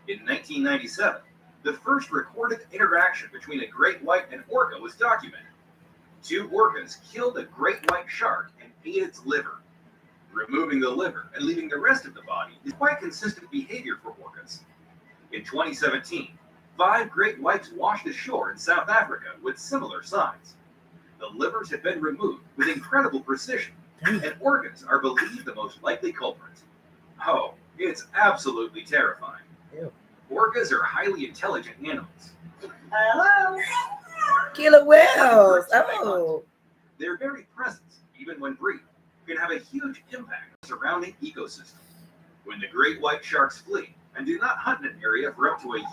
In 1997, the first recorded interaction between a great white and orca was documented. Two orcas killed a great white shark and ate its liver. Removing the liver and leaving the rest of the body is quite consistent behavior for orcas. In 2017, 5 great whites washed ashore in South Africa with similar signs. The livers have been removed with incredible precision, and orcas are believed the most likely culprit. Oh, it's absolutely terrifying. Ew. Orcas are highly intelligent animals. Hello. Killer whales. Oh. Their very presence, even when brief, can have a huge impact on the surrounding ecosystem. When the great white sharks flee and do not hunt in an area for up to a year,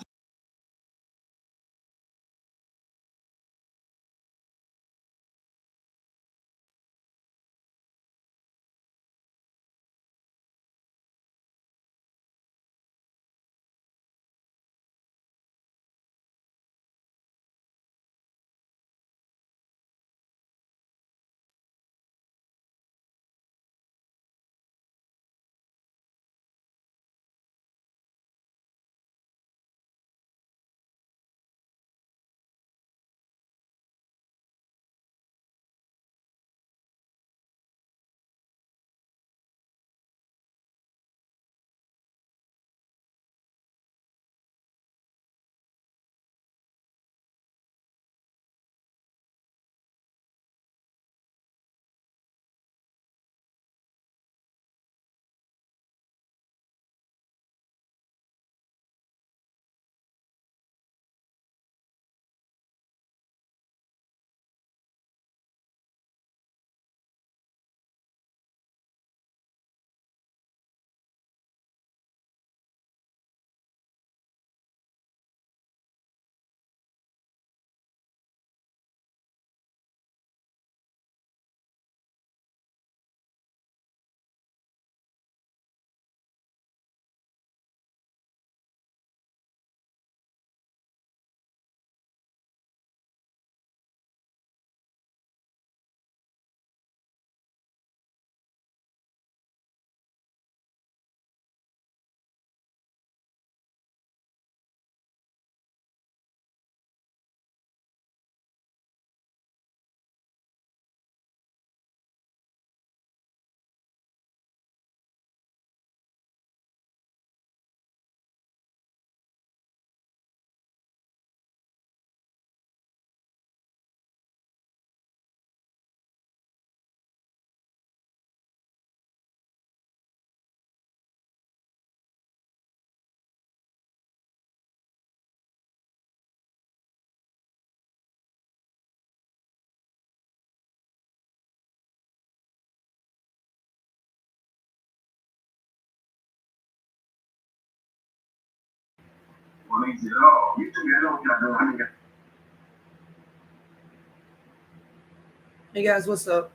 Hey guys, what's up?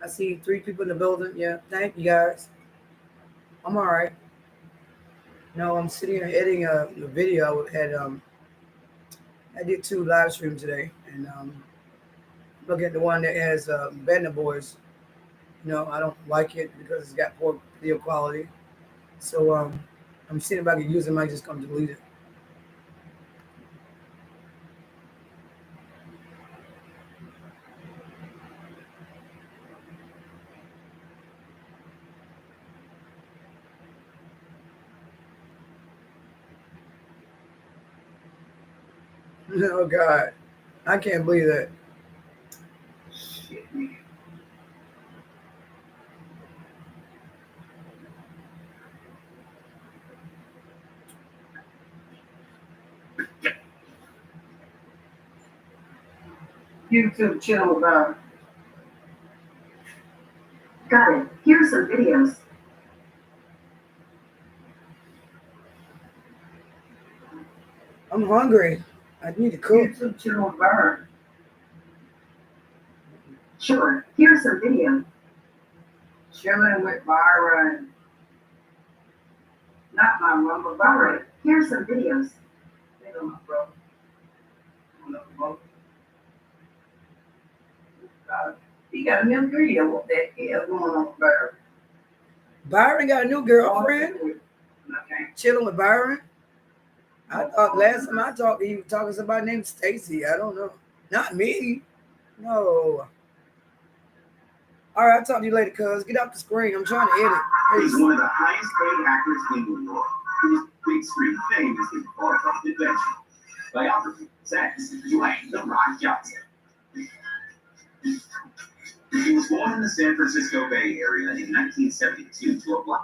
I see 3 people in the building. Yeah, thank you guys. I'm all right. No, I'm sitting here editing a video. I did 2 live streams today, and look at the one that has Bender Boys. I don't like it because it's got poor video quality. So I'm seeing if I can use it. I might just come delete it. Oh God, I can't believe that. Shit, man. YouTube channel about. Got it. Here's some videos. I'm hungry. I need to cook. YouTube channel burn. Sure. Here's some video. Chilling with Byron. Not my mom, but Byron. Here's some videos. They know my brother. He got a new video with that hell going on, Byron. Byron got a new girlfriend? Chilling with Byron. I thought last time I talked to you, talking to somebody named Stacy. I don't know. Not me. No. All right, I'll talk to you later, cuz. Get off the screen. I'm trying to edit. He's one of the highest paid actors in the world, whose big screen fame is his far-fetched adventure. Biography says Dwayne "The Rock" Johnson. He was born in the San Francisco Bay Area in 1972 to a black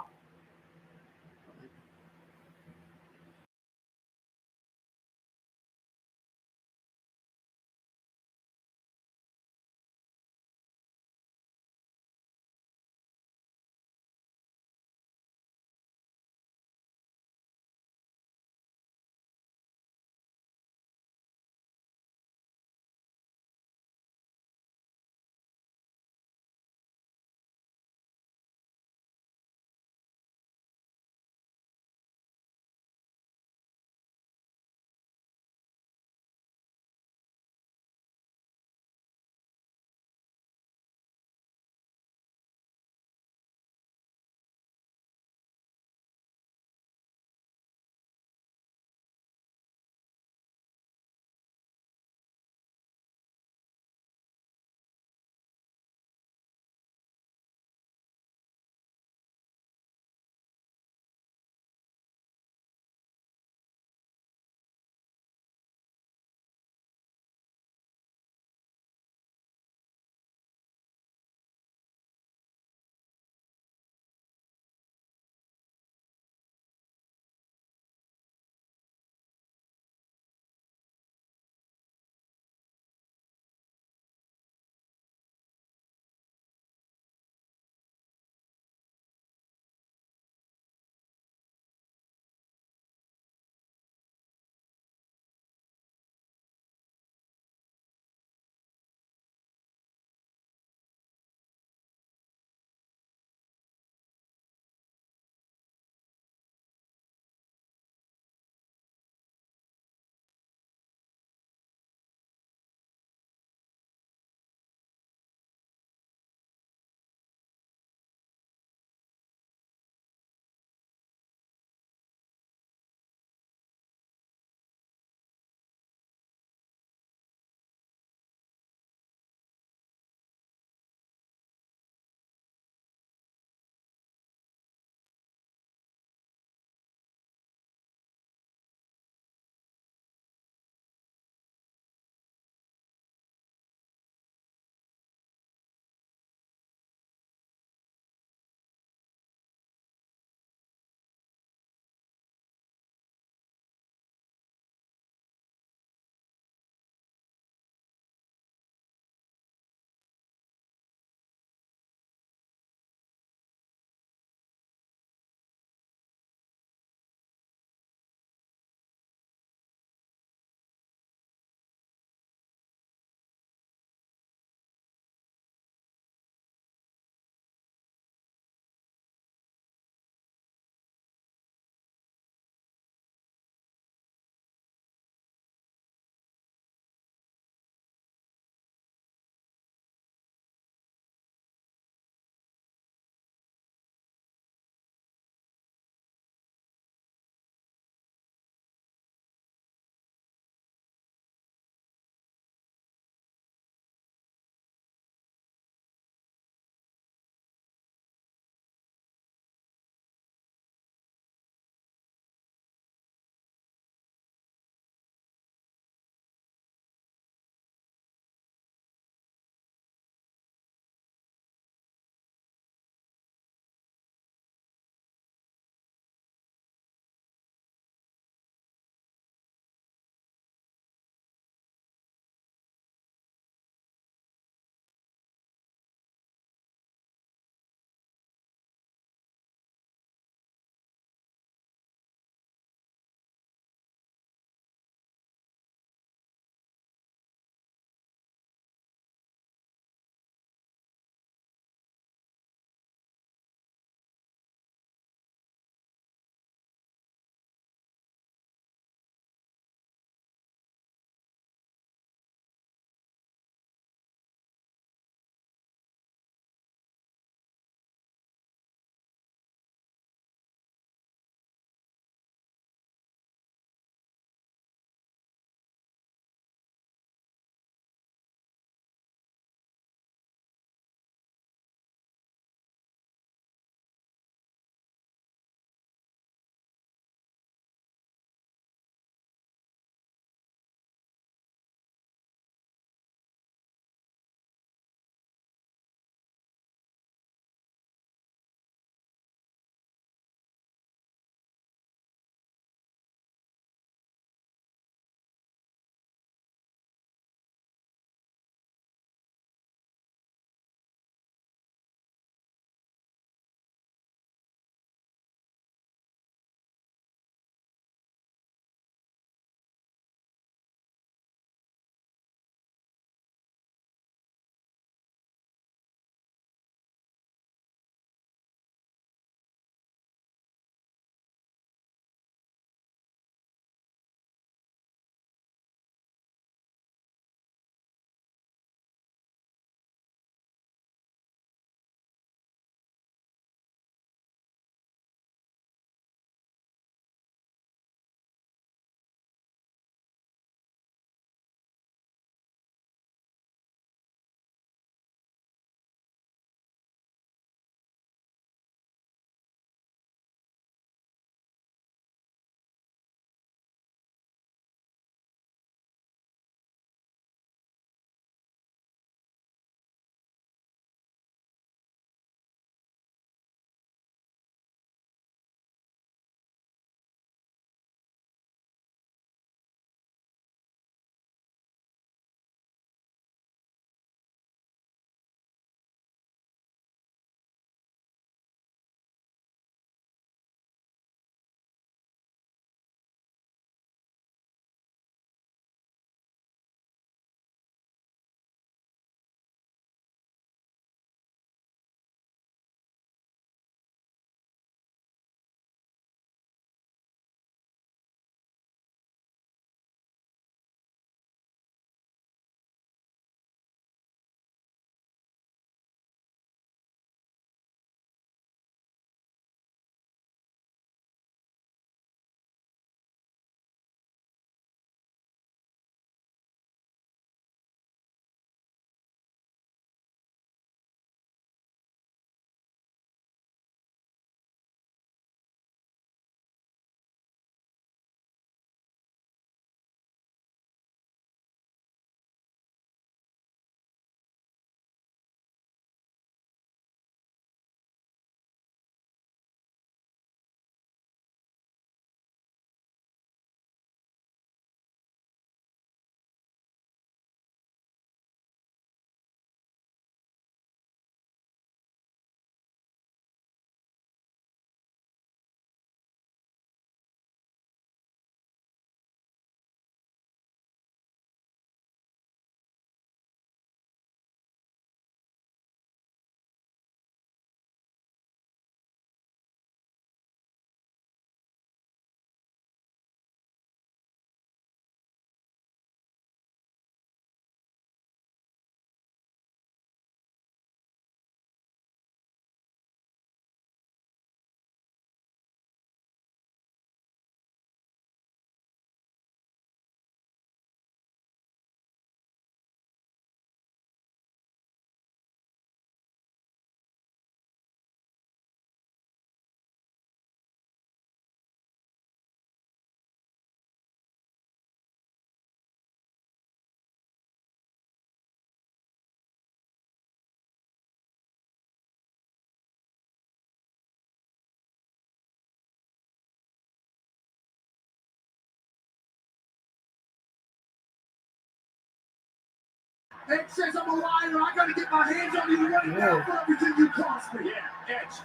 Edge says I'm a liar. I gotta get my hands on you right now for everything you cost me. Yeah, Edge.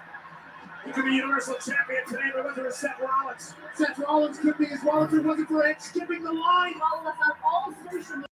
He could be Universal Champion today, but whether it's Seth Rollins. Seth Rollins could be as well if it wasn't for Edge skipping the line. Follow us on all social media.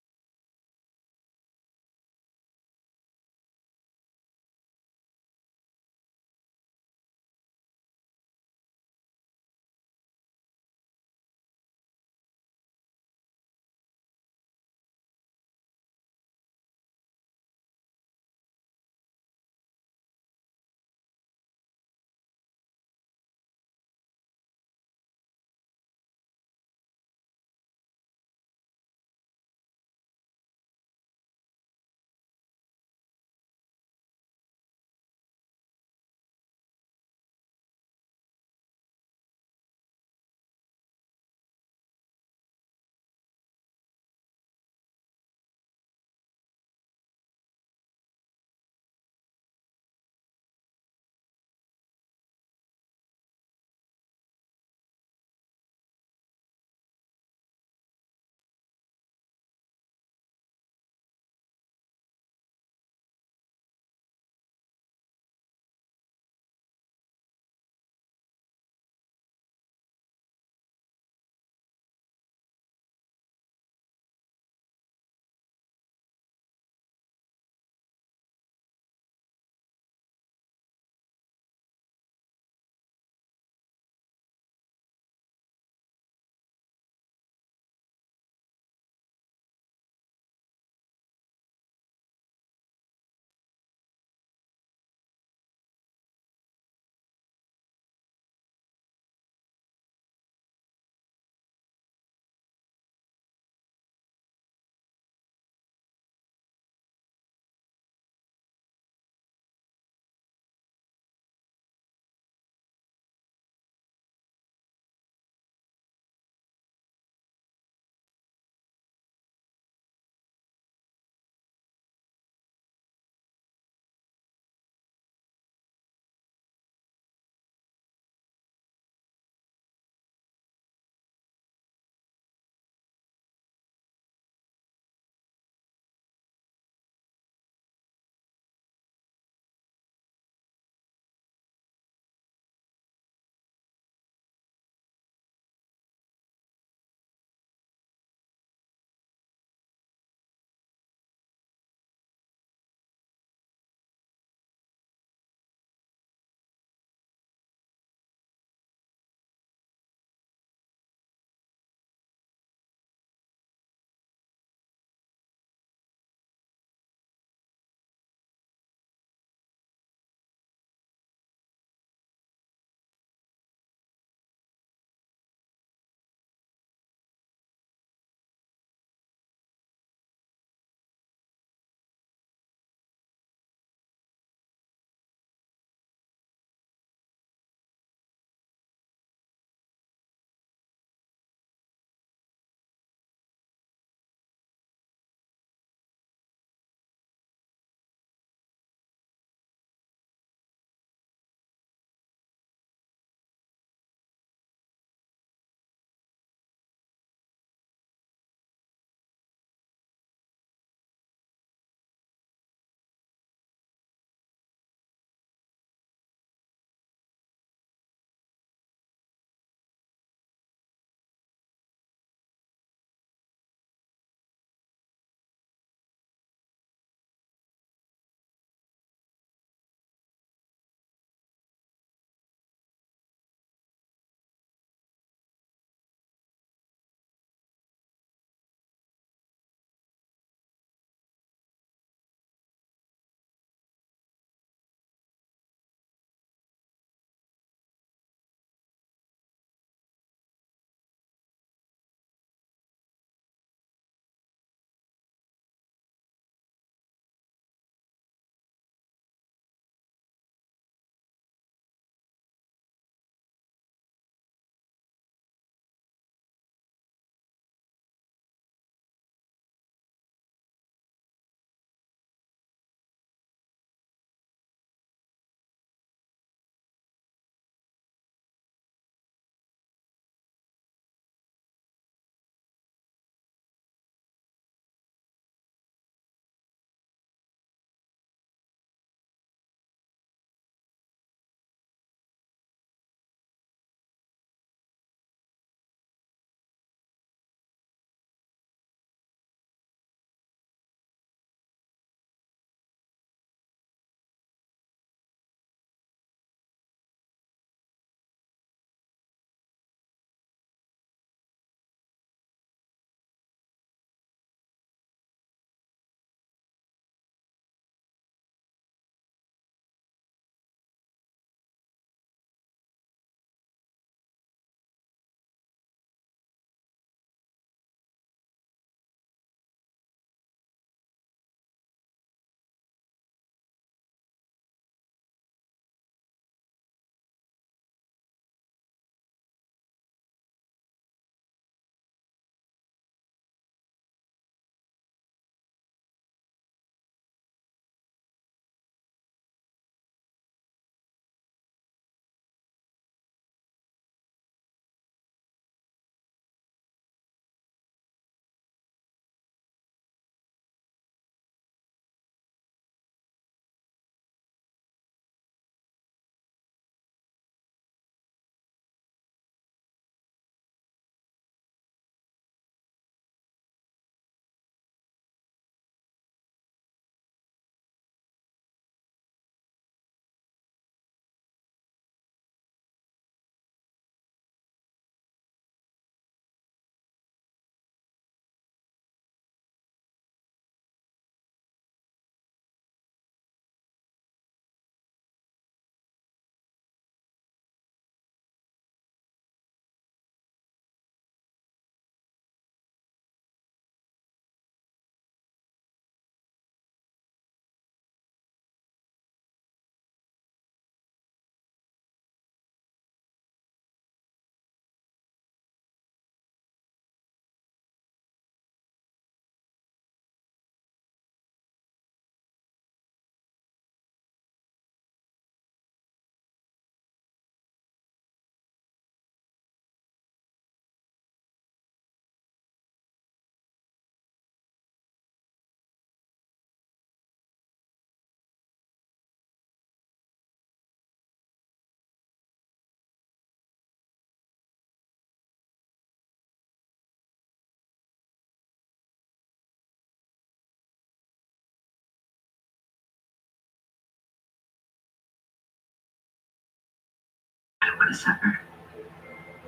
to supper.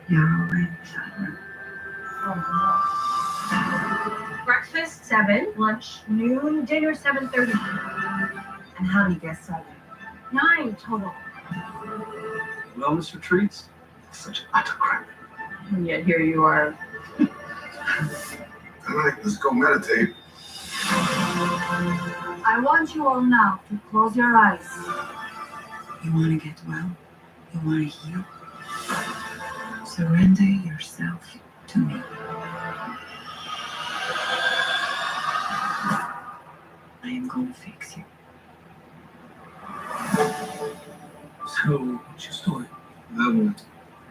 You're already beside Breakfast 7, lunch noon, dinner 7:30. And how many guests are there? 9 total. Wellness retreats? Such an utter crap. And yet here you are. Tonight, let's go meditate. I want you all now to close your eyes. You want to get well? You want to heal? Surrender yourself to me. I am going to fix you. So, what's your story?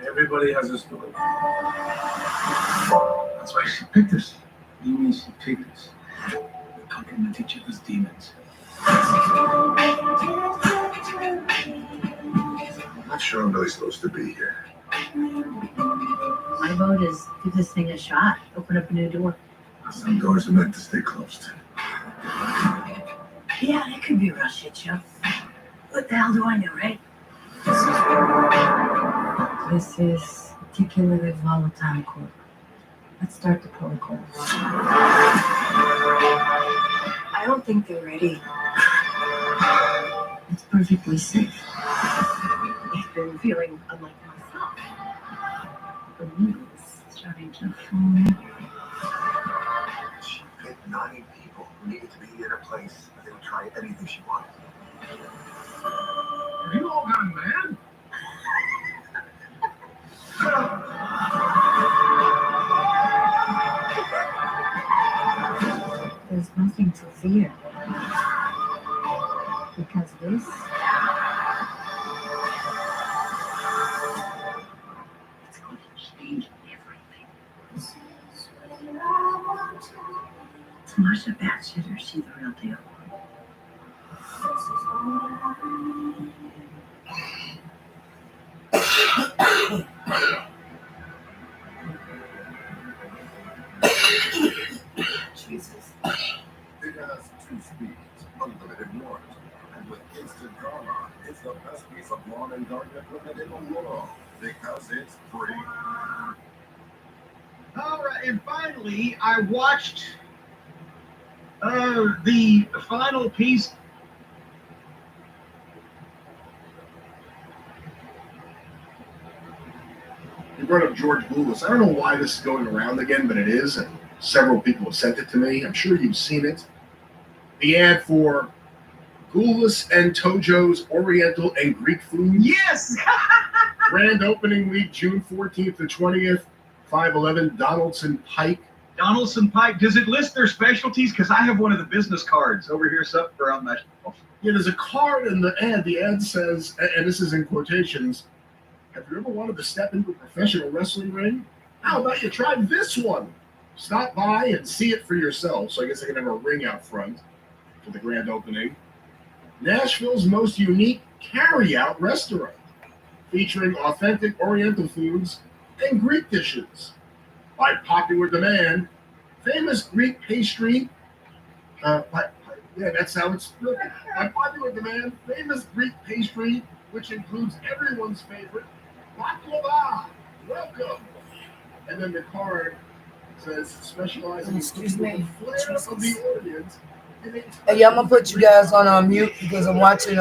Everybody has a story. That's why she picked us. You mean she picked us? We complement each other's demons. I'm not sure I'm really supposed to be here. My vote is give this thing a shot. Open up a new door. Some doors are meant to stay closed. Yeah, it could be a real shit show. What the hell do I know, right? This is particularly volatile court. Let's start the protocol. I don't think they're ready. It's perfectly safe. I've been feeling unlike myself. The wheels starting to fall. She picked 9 people who needed to be in a place where they would try anything she wanted. Are you all gone mad? There's nothing to fear. Because this it's going to change everything. Marsha batshit or she the real deal? Jesus. It has 2 speeds, unlimited warranty, and with instant drama, it's the best piece of lawn and garden equipment in the world because it's free. All right, and finally, I watched the final piece. You brought up George Lewis. I don't know why this is going around again, but it is, and several people have sent it to me. I'm sure you've seen it. The ad for Goulas and Tojo's Oriental and Greek food. Yes! Grand opening week, June 14th to 20th, 511 Donaldson Pike. Donaldson Pike, does it list their specialties? Because I have one of the business cards over here somewhere on my shelf. Yeah, there's a card in the ad. The ad says, and this is in quotations, have you ever wanted to step into a professional wrestling ring? How about you try this one? Stop by and see it for yourself. So I guess they're going to have a ring out front for the grand opening. Nashville's most unique carry-out restaurant, featuring authentic Oriental foods and Greek dishes. By popular demand, famous Greek pastry, that's how it's split. By popular demand, famous Greek pastry, which includes everyone's favorite, baklava. Welcome. And then the card says specializing Excuse in me. the flair of the Orient. Hey, yeah, I'm gonna put you guys on mute because I'm watching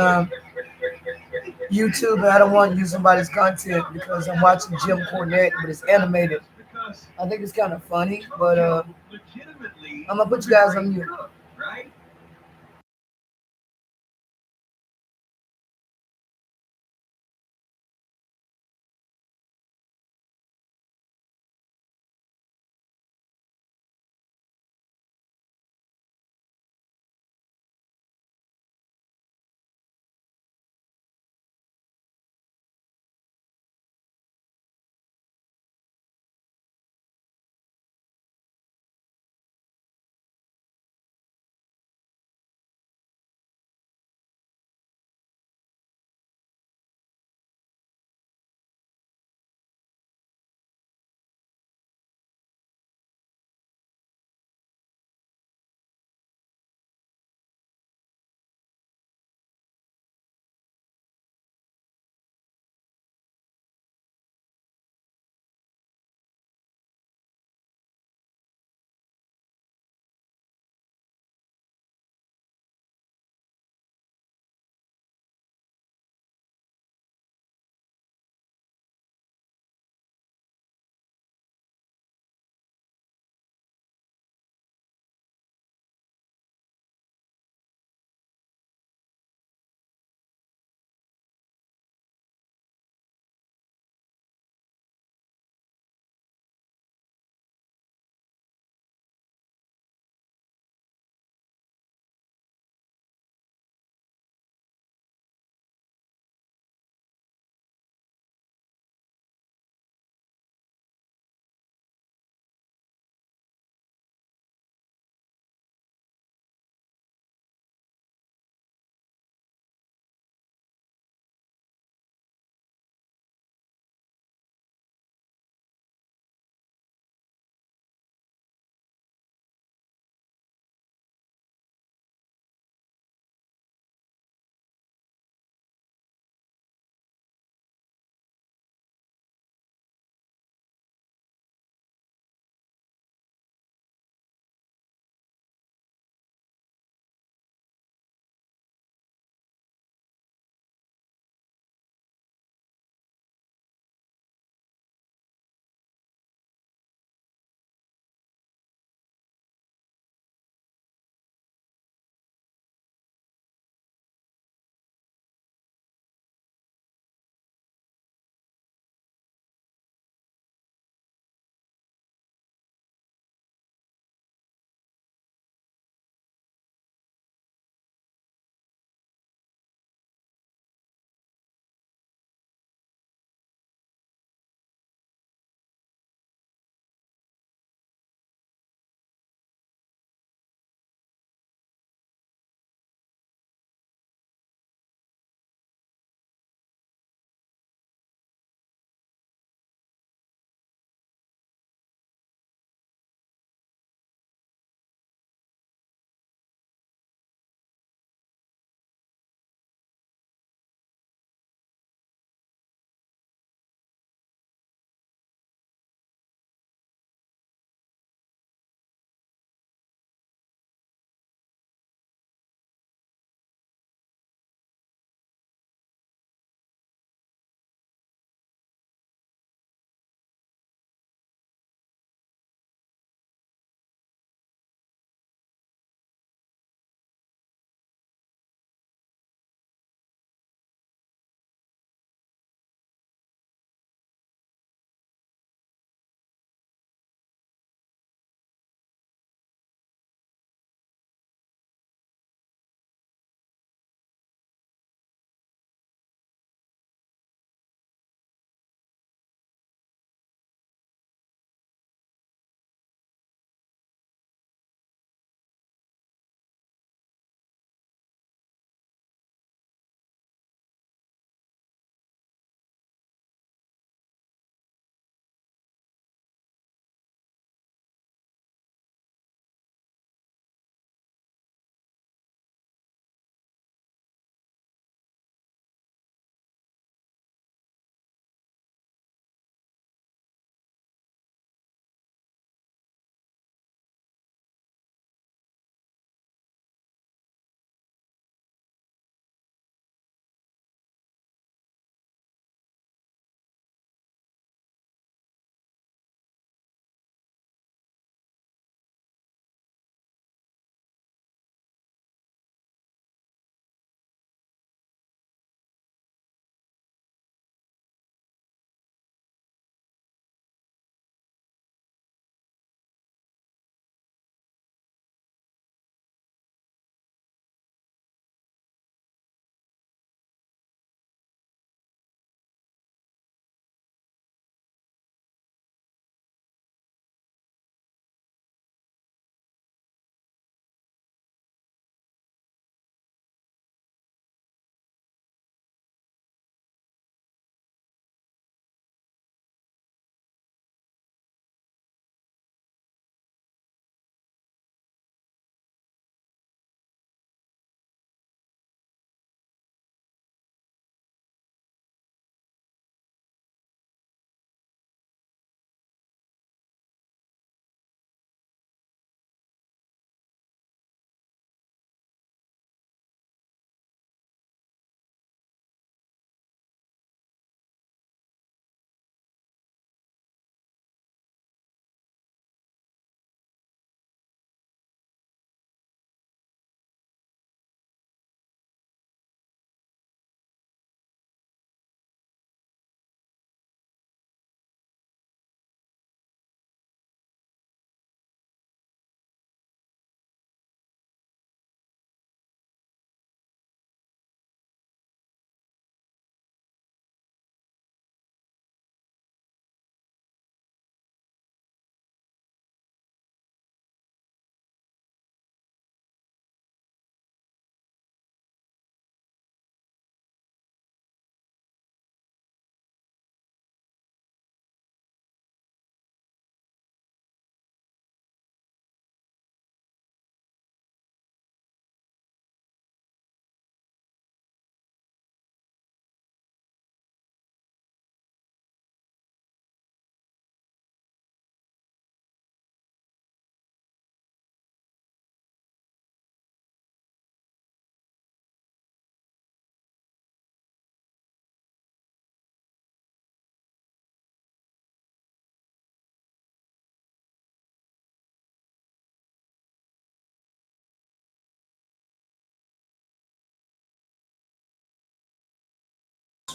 YouTube and I don't want to use somebody's content because I'm watching Jim Cornette, but it's animated. I think it's kind of funny, but I'm gonna put you guys on mute. Right?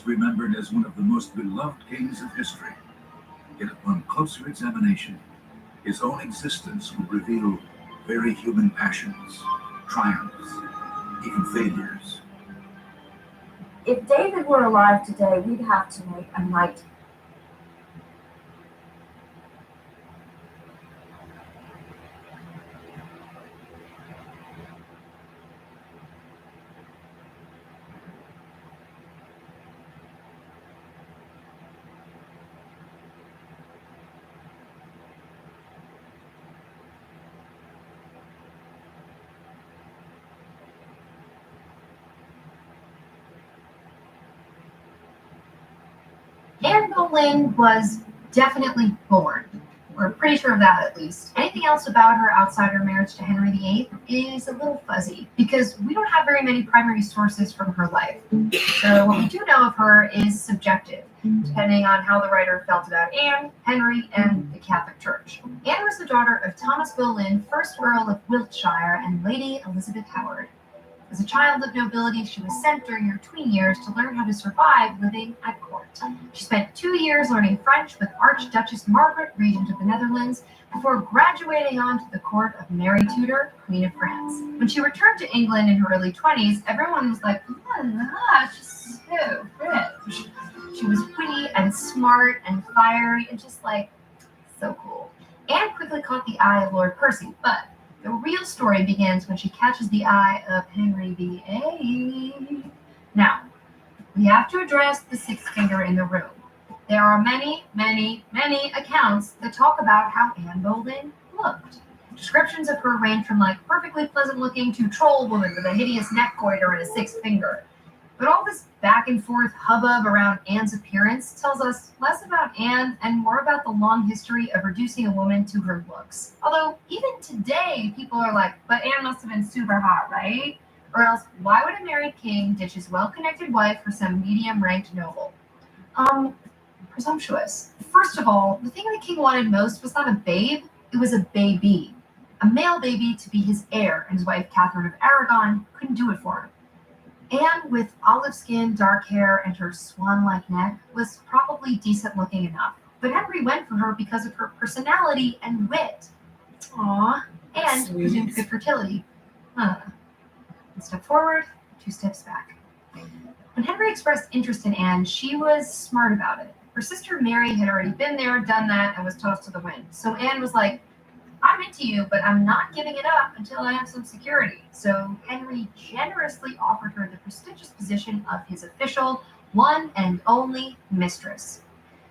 remembered as one of the most beloved kings of history. Yet upon closer examination, his own existence would reveal very human passions, triumphs, even failures. If David were alive today, we'd have to make a knight. Anne Boleyn was definitely born. We're pretty sure of that, at least. Anything else about her outside her marriage to Henry VIII is a little fuzzy because we don't have very many primary sources from her life. So what we do know of her is subjective, depending on how the writer felt about Anne, Henry, and the Catholic Church. Anne was the daughter of Thomas Boleyn, 1st Earl of Wiltshire, and Lady Elizabeth Howard. As a child of nobility, she was sent during her tween years to learn how to survive living at court. She spent 2 years learning French with Archduchess Margaret, Regent of the Netherlands, before graduating onto the court of Mary Tudor, Queen of France. When she returned to England in her early 20s, everyone was like, oh my gosh, she's so French. She was witty and smart and fiery and just like so cool. Anne quickly caught the eye of Lord Percy, but the real story begins when she catches the eye of Henry VIII. Now, we have to address the sixth finger in the room. There are many, many, many accounts that talk about how Anne Boleyn looked. Descriptions of her range from like perfectly pleasant looking to troll woman with a hideous neck goiter and a sixth finger. But all this back and forth hubbub around Anne's appearance tells us less about Anne and more about the long history of reducing a woman to her looks. Although even today, people are like, but Anne must have been super hot, right? Or else, why would a married king ditch his well-connected wife for some medium-ranked noble? Presumptuous. First of all, the thing the king wanted most was not a babe, it was a baby. A male baby to be his heir, and his wife Catherine of Aragon couldn't do it for him. Anne, with olive skin, dark hair, and her swan-like neck, was probably decent-looking enough. But Henry went for her because of her personality and wit. Aww. And presumed good fertility. One step forward, 2 steps back. When Henry expressed interest in Anne, she was smart about it. Her sister Mary had already been there, done that, and was tossed to the wind. So Anne was like, I'm into you, but I'm not giving it up until I have some security. So Henry generously offered her the prestigious position of his official, one and only mistress.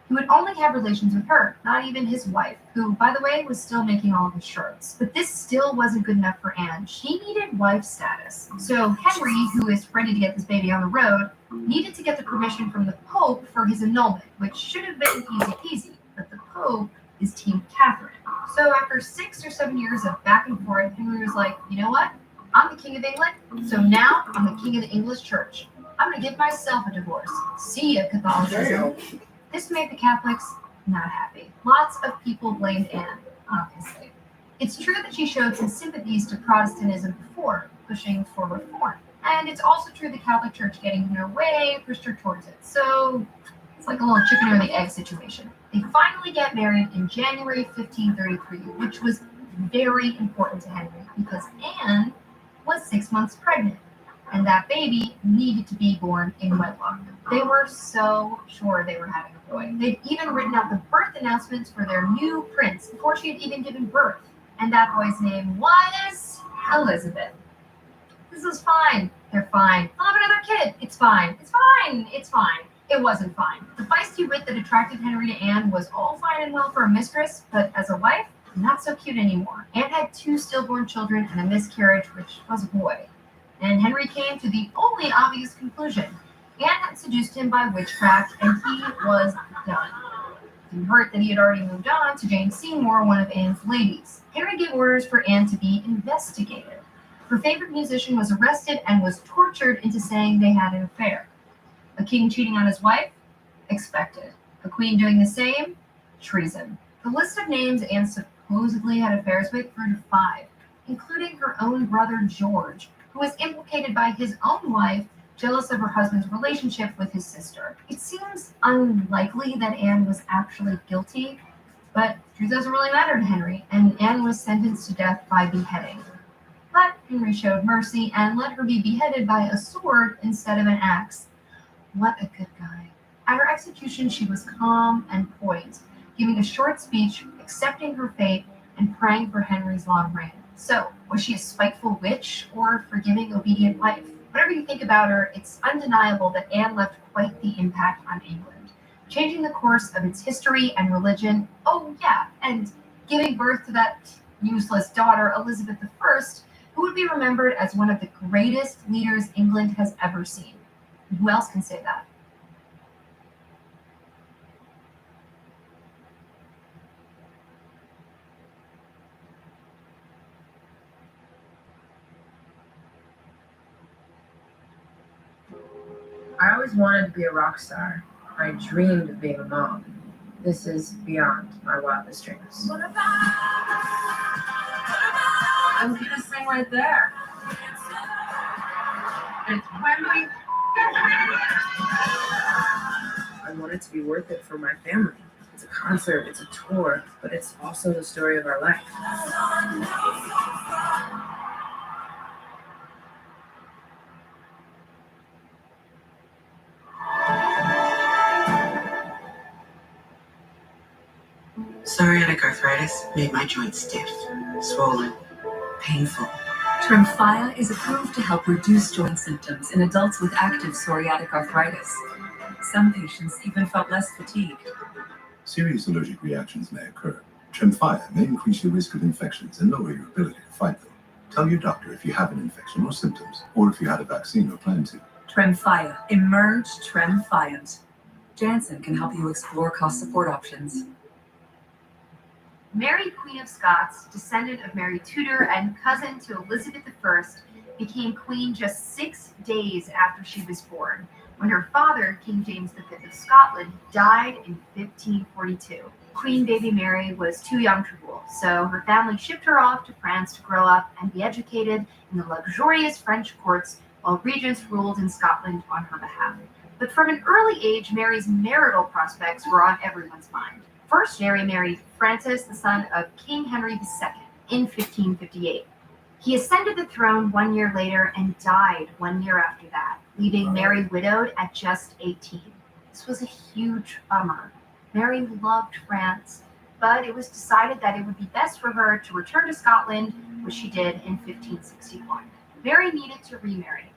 He would only have relations with her, not even his wife, who, by the way, was still making all of his shirts. But this still wasn't good enough for Anne. She needed wife status. So Henry, who is ready to get this baby on the road, needed to get the permission from the Pope for his annulment, which should have been easy peasy. But the Pope is Team Catherine. So after 6 or 7 years of back and forth, Henry was like, you know what? I'm the King of England, so now I'm the King of the English Church. I'm going to give myself a divorce. See ya, Catholicism. This made the Catholics not happy. Lots of people blamed Anne, obviously. It's true that she showed some sympathies to Protestantism before, pushing for reform. And it's also true the Catholic Church getting in her way pushed her towards it. So it's like a little chicken or the egg situation. They finally get married in January 1533, which was very important to Henry because Anne was 6 months pregnant, and that baby needed to be born in wedlock. They were so sure they were having a boy. They'd even written out the birth announcements for their new prince before she had even given birth, and that boy's name was Elizabeth. This is fine. They're fine. I'll have another kid. It's fine. It's fine. It's fine. It wasn't fine. The feisty wit that attracted Henry to Anne was all fine and well for a mistress, but as a wife, not so cute anymore. Anne had 2 stillborn children and a miscarriage, which was a boy. And Henry came to the only obvious conclusion. Anne had seduced him by witchcraft, and he was done. It didn't hurt that he had already moved on to Jane Seymour, one of Anne's ladies. Henry gave orders for Anne to be investigated. Her favorite musician was arrested and was tortured into saying they had an affair. A king cheating on his wife? Expected. A queen doing the same? Treason. The list of names Anne supposedly had affairs with grew to 5, including her own brother George, who was implicated by his own wife jealous of her husband's relationship with his sister. It seems unlikely that Anne was actually guilty, but truth doesn't really matter to Henry, and Anne was sentenced to death by beheading. But Henry showed mercy and let her be beheaded by a sword instead of an axe. What a good guy. At her execution, she was calm and poised, giving a short speech, accepting her fate, and praying for Henry's long reign. So, was she a spiteful witch or a forgiving, obedient wife? Whatever you think about her, it's undeniable that Anne left quite the impact on England, changing the course of its history and religion. Oh yeah, and giving birth to that useless daughter, Elizabeth I, who would be remembered as one of the greatest leaders England has ever seen. Who else can say that? I always wanted to be a rock star. I dreamed of being a mom. This is beyond my wildest dreams. I'm gonna sing right there. It's when we. I want it to be worth it for my family. It's a concert, it's a tour, but it's also the story of our life. Psoriatic arthritis made my joints stiff, swollen, painful. Tremfya is approved to help reduce joint symptoms in adults with active psoriatic arthritis. Some patients even felt less fatigued. Serious allergic reactions may occur. Tremfya may increase your risk of infections and lower your ability to fight them. Tell your doctor if you have an infection or symptoms, or if you had a vaccine or plan to. Tremfya. Emerge Tremfyant. Janssen can help you explore cost support options. Mary, Queen of Scots, descendant of Mary Tudor and cousin to Elizabeth I, became queen just 6 days after she was born, when her father, King James V of Scotland, died in 1542. Queen baby Mary was too young to rule, so her family shipped her off to France to grow up and be educated in the luxurious French courts while regents ruled in Scotland on her behalf. But from an early age, Mary's marital prospects were on everyone's mind. First, Mary married Francis, the son of King Henry II, in 1558. He ascended the throne 1 year later and died 1 year after that, leaving Mary widowed at just 18. This was a huge bummer. Mary loved France, but it was decided that it would be best for her to return to Scotland, which she did in 1561. Mary needed to remarry.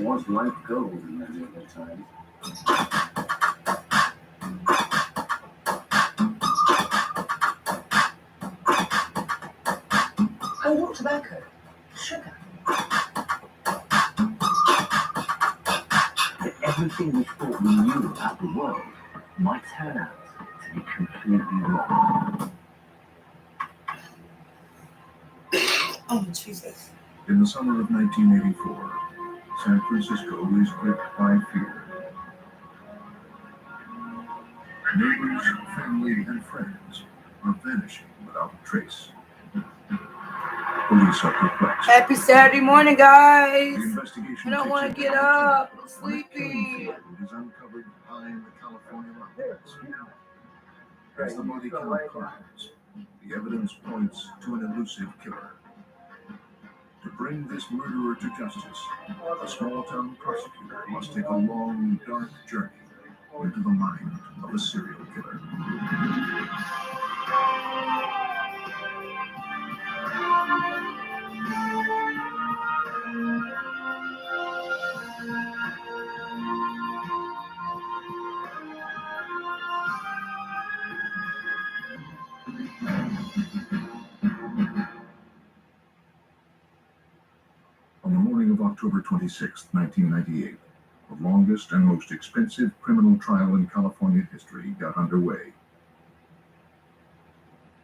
Once life goes in medieval times. I want tobacco, sugar. That everything we thought we knew about the world might turn out to be completely wrong. Oh, Jesus. In the summer of 1984, San Francisco is gripped by fear. Neighbors, family, and friends are vanishing without a trace. Police are perplexed. Happy Saturday morning, The guys. investigation I don't takes want a to get turn up. I'm when a sleepy. killing field is uncovered high in the California mountains. As the multi count climbs, the evidence points to an elusive killer. To bring this murderer to justice, a small-town prosecutor must take a long, dark journey into the mind of a serial killer. On the morning of October 26, 1998, the longest and most expensive criminal trial in California history got underway.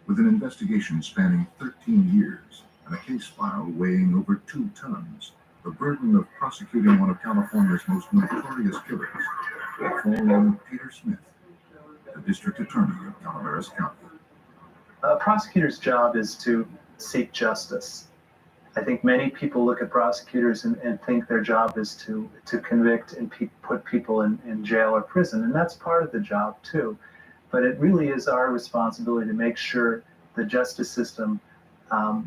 With an investigation spanning 13 years and a case file weighing over 2 tons, the burden of prosecuting one of California's most notorious killers will fall on Peter Smith, the district attorney of Calaveras County. A prosecutor's job is to seek justice. I think many people look at prosecutors and think their job is to convict and put people in jail or prison, and that's part of the job too. But it really is our responsibility to make sure the justice system,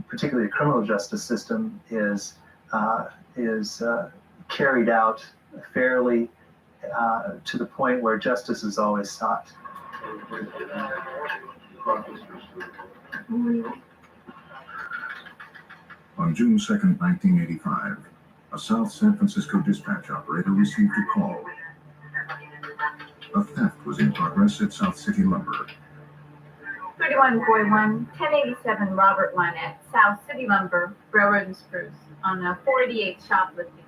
particularly the criminal justice system, is carried out fairly to the point where justice is always sought. On June 2, 1985, a South San Francisco dispatch operator received a call. A theft was in progress at South City Lumber. 3141, 1087 Robert Line at South City Lumber, Railroad and Spruce, on 488 shoplifting.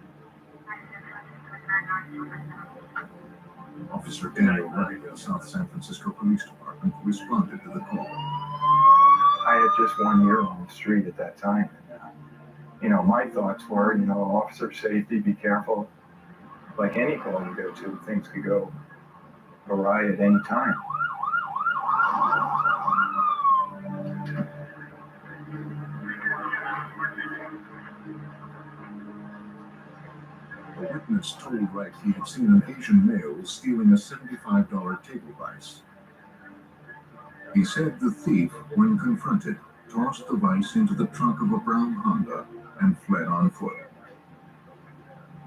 Officer Daniel Wright of the South San Francisco Police Department responded to the call. I had just 1 year on the street at that time. And, my thoughts were, officer safety, be careful. Like any call you go to, things could go awry at any time. A witness told Wright he had seen an Asian male stealing a $75 table vise. He said the thief, when confronted, tossed the vise into the trunk of a brown Honda and fled on foot.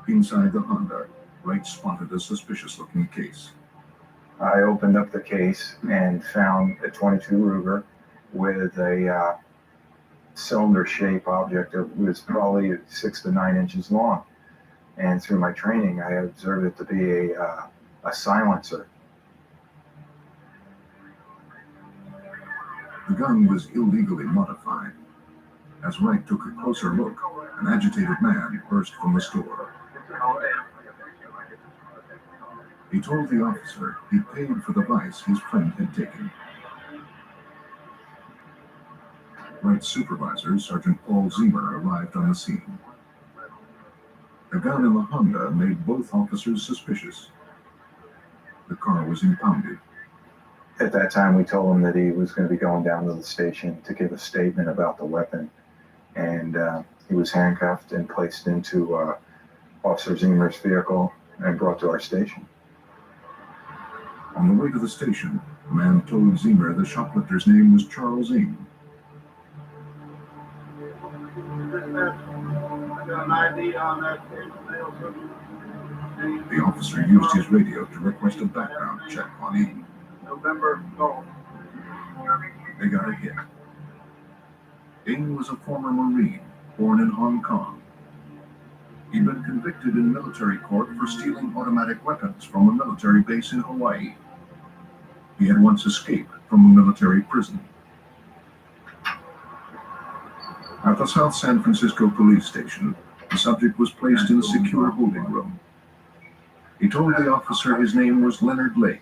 Inside the Honda, Wright spotted a suspicious-looking case. I opened up the case and found a .22 Ruger with a cylinder-shaped object that was probably 6 to 9 inches long. And through my training, I observed it to be a silencer. The gun was illegally modified. As Wright took a closer look, an agitated man burst from the store. He told the officer he paid for the vise his friend had taken. Wright's supervisor, Sergeant Paul Ziemer, arrived on the scene. The gun in the Honda made both officers suspicious. The car was impounded. At that time, we told him that he was going to be going down to the station to give a statement about the weapon. And he was handcuffed and placed into Officer Ziemer's vehicle and brought to our station. On the way to the station, the man told Ziemer the shoplifter's name was Charles Ng. The officer used his radio to request a background check on Ng. November Golf. They got a hit. Ng was a former Marine, born in Hong Kong. He'd been convicted in military court for stealing automatic weapons from a military base in Hawaii. He had once escaped from a military prison. At the South San Francisco police station, the subject was placed in a secure holding room. He told the officer his name was Leonard Lake.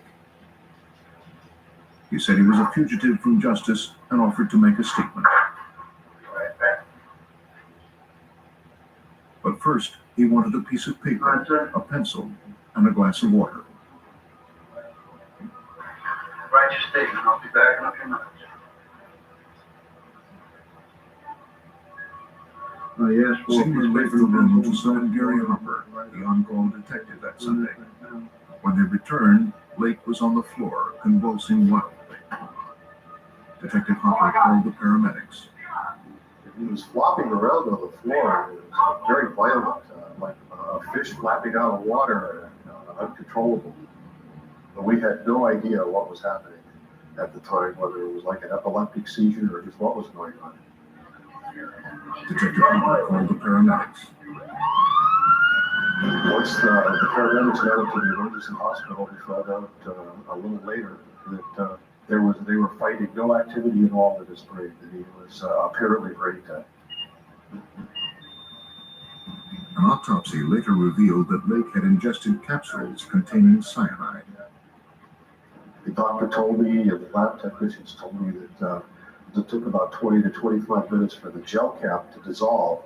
He said he was a fugitive from justice and offered to make a statement. But first, he wanted a piece of paper, a pencil, and a glass of water. Write your statement. I'll be back in a few minutes. Ziemer left the room to summon Gary Hopper, the on-call detective that Sunday. When they returned, Lake was on the floor, convulsing wildly. Detective Hopper called the paramedics. He was flopping around on the floor. It was very violent, like a fish flapping out of water, uncontrollable. But we had no idea what was happening at the time, whether it was like an epileptic seizure or just what was going on. Detective Hopper called the paramedics. Once the paramedics got into the emergency hospital, we found out a little later that they were fighting, no activity involved in this break, and he was apparently brain dead. An autopsy later revealed that Lake had ingested capsules containing cyanide. The doctor told me, and the lab technicians told me that it took about 20 to 25 minutes for the gel cap to dissolve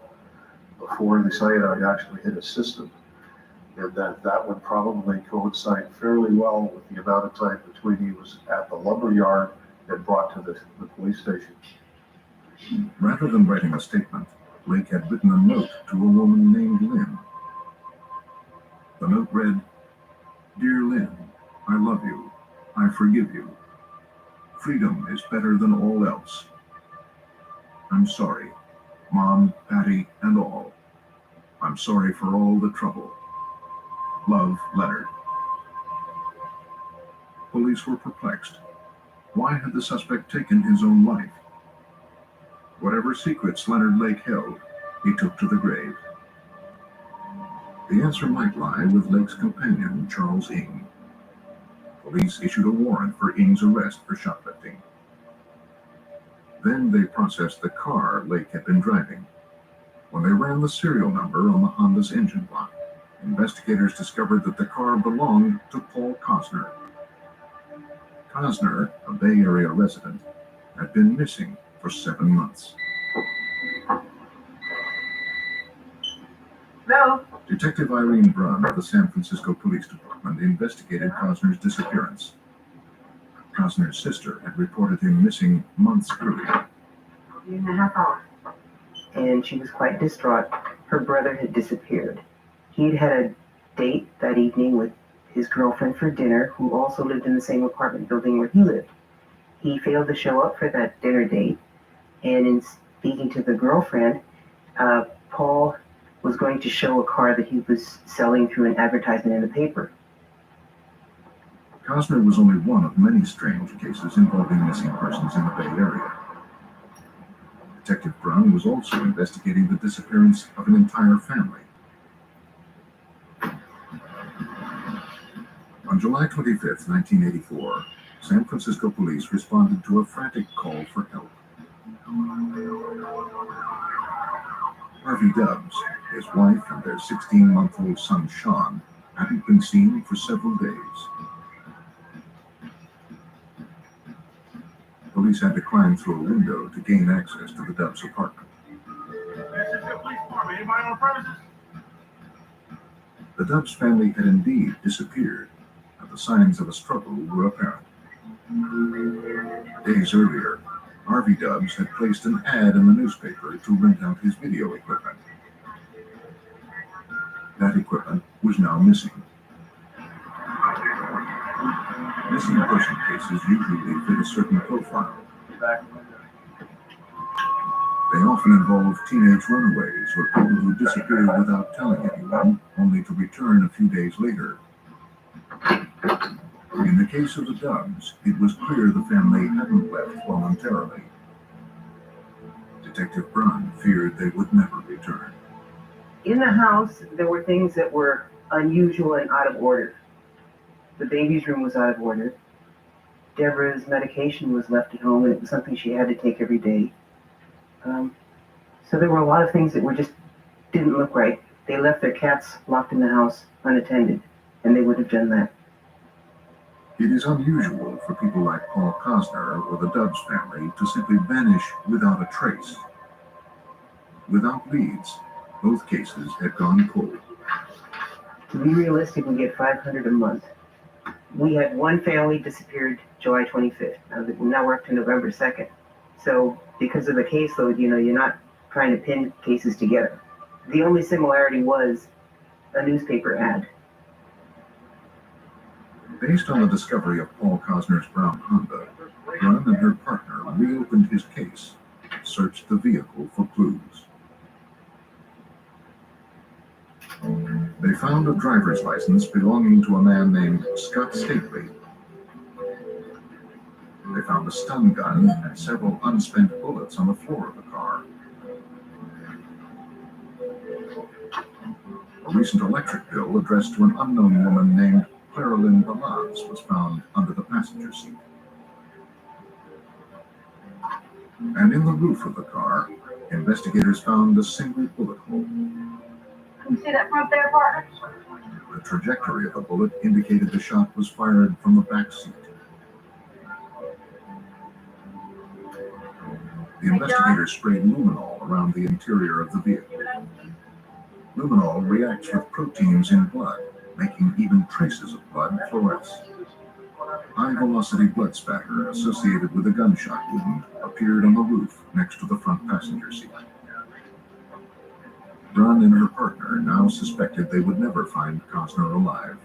before the cyanide actually hit his system. And that would probably coincide fairly well with the amount of time between he was at the lumber yard and brought to the police station. Rather than writing a statement, Lake had written a note to a woman named Lynn. The note read, "Dear Lynn, I love you. I forgive you. Freedom is better than all else. I'm sorry, Mom, Patty, and all. I'm sorry for all the trouble. Love, Leonard." Police were perplexed. Why had the suspect taken his own life? Whatever secrets Leonard Lake held, he took to the grave. The answer might lie with Lake's companion, Charles Ing. Police issued a warrant for Ing's arrest for shoplifting. Then they processed the car Lake had been driving. When they ran the serial number on the Honda's engine block, investigators discovered that the car belonged to Paul Cosner. Cosner, a Bay Area resident, had been missing for 7 months. Hello? Detective Irene Brunn of the San Francisco Police Department investigated Cosner's disappearance. Cosner's sister had reported him missing months earlier. 3.5 hours. And she was quite distraught. Her brother had disappeared. He'd had a date that evening with his girlfriend for dinner, who also lived in the same apartment building where he lived. He failed to show up for that dinner date, and in speaking to the girlfriend, Paul was going to show a car that he was selling through an advertisement in the paper. Cosner was only one of many strange cases involving missing persons in the Bay Area. Detective Brunn was also investigating the disappearance of an entire family. On July 25, 1984, San Francisco police responded to a frantic call for help. Harvey Dubs, his wife, and their 16-month-old son Sean hadn't been seen for several days. Police had to climb through a window to gain access to the Dubs' apartment. Anybody on the premises? The Dubs family had indeed disappeared, and the signs of a struggle were apparent. Days earlier, Harvey Dubs had placed an ad in the newspaper to rent out his video equipment. That equipment was now missing. Missing person cases usually fit a certain profile. They often involve teenage runaways or people who disappear without telling anyone, only to return a few days later. In the case of the Dubs, it was clear the family hadn't left voluntarily. Detective Brunn feared they would never return. In the house, there were things that were unusual and out of order. The baby's room was out of order. Deborah's medication was left at home, and it was something she had to take every day. So there were a lot of things that didn't look right. They left their cats locked in the house unattended, and they would have done that. It is unusual for people like Paul Cosner or the Dubs family to simply vanish without a trace. Without leads, both cases had gone cold. To be realistic, we get $500 a month. We had one family disappeared July 25th. Now we're up to November 2nd. So because of the caseload, you're not trying to pin cases together. The only similarity was a newspaper ad. Based on the discovery of Paul Cosner's brown Honda, Brunn and her partner reopened his case and searched the vehicle for clues. They found a driver's license belonging to a man named Scott Stately. They found a stun gun and several unspent bullets on the floor of the car. A recent electric bill addressed to an unknown woman named Claralyn Balaz was found under the passenger seat. And in the roof of the car, investigators found a single bullet hole. see that front there, partner? The trajectory of the bullet indicated the shot was fired from the back seat. The investigators sprayed luminol around the interior of the vehicle. Luminol reacts with proteins in blood, making even traces of blood fluoresce. High-velocity blood spatter associated with a gunshot wound appeared on the roof next to the front passenger seat. Brunn and her partner now suspected they would never find Cosner alive.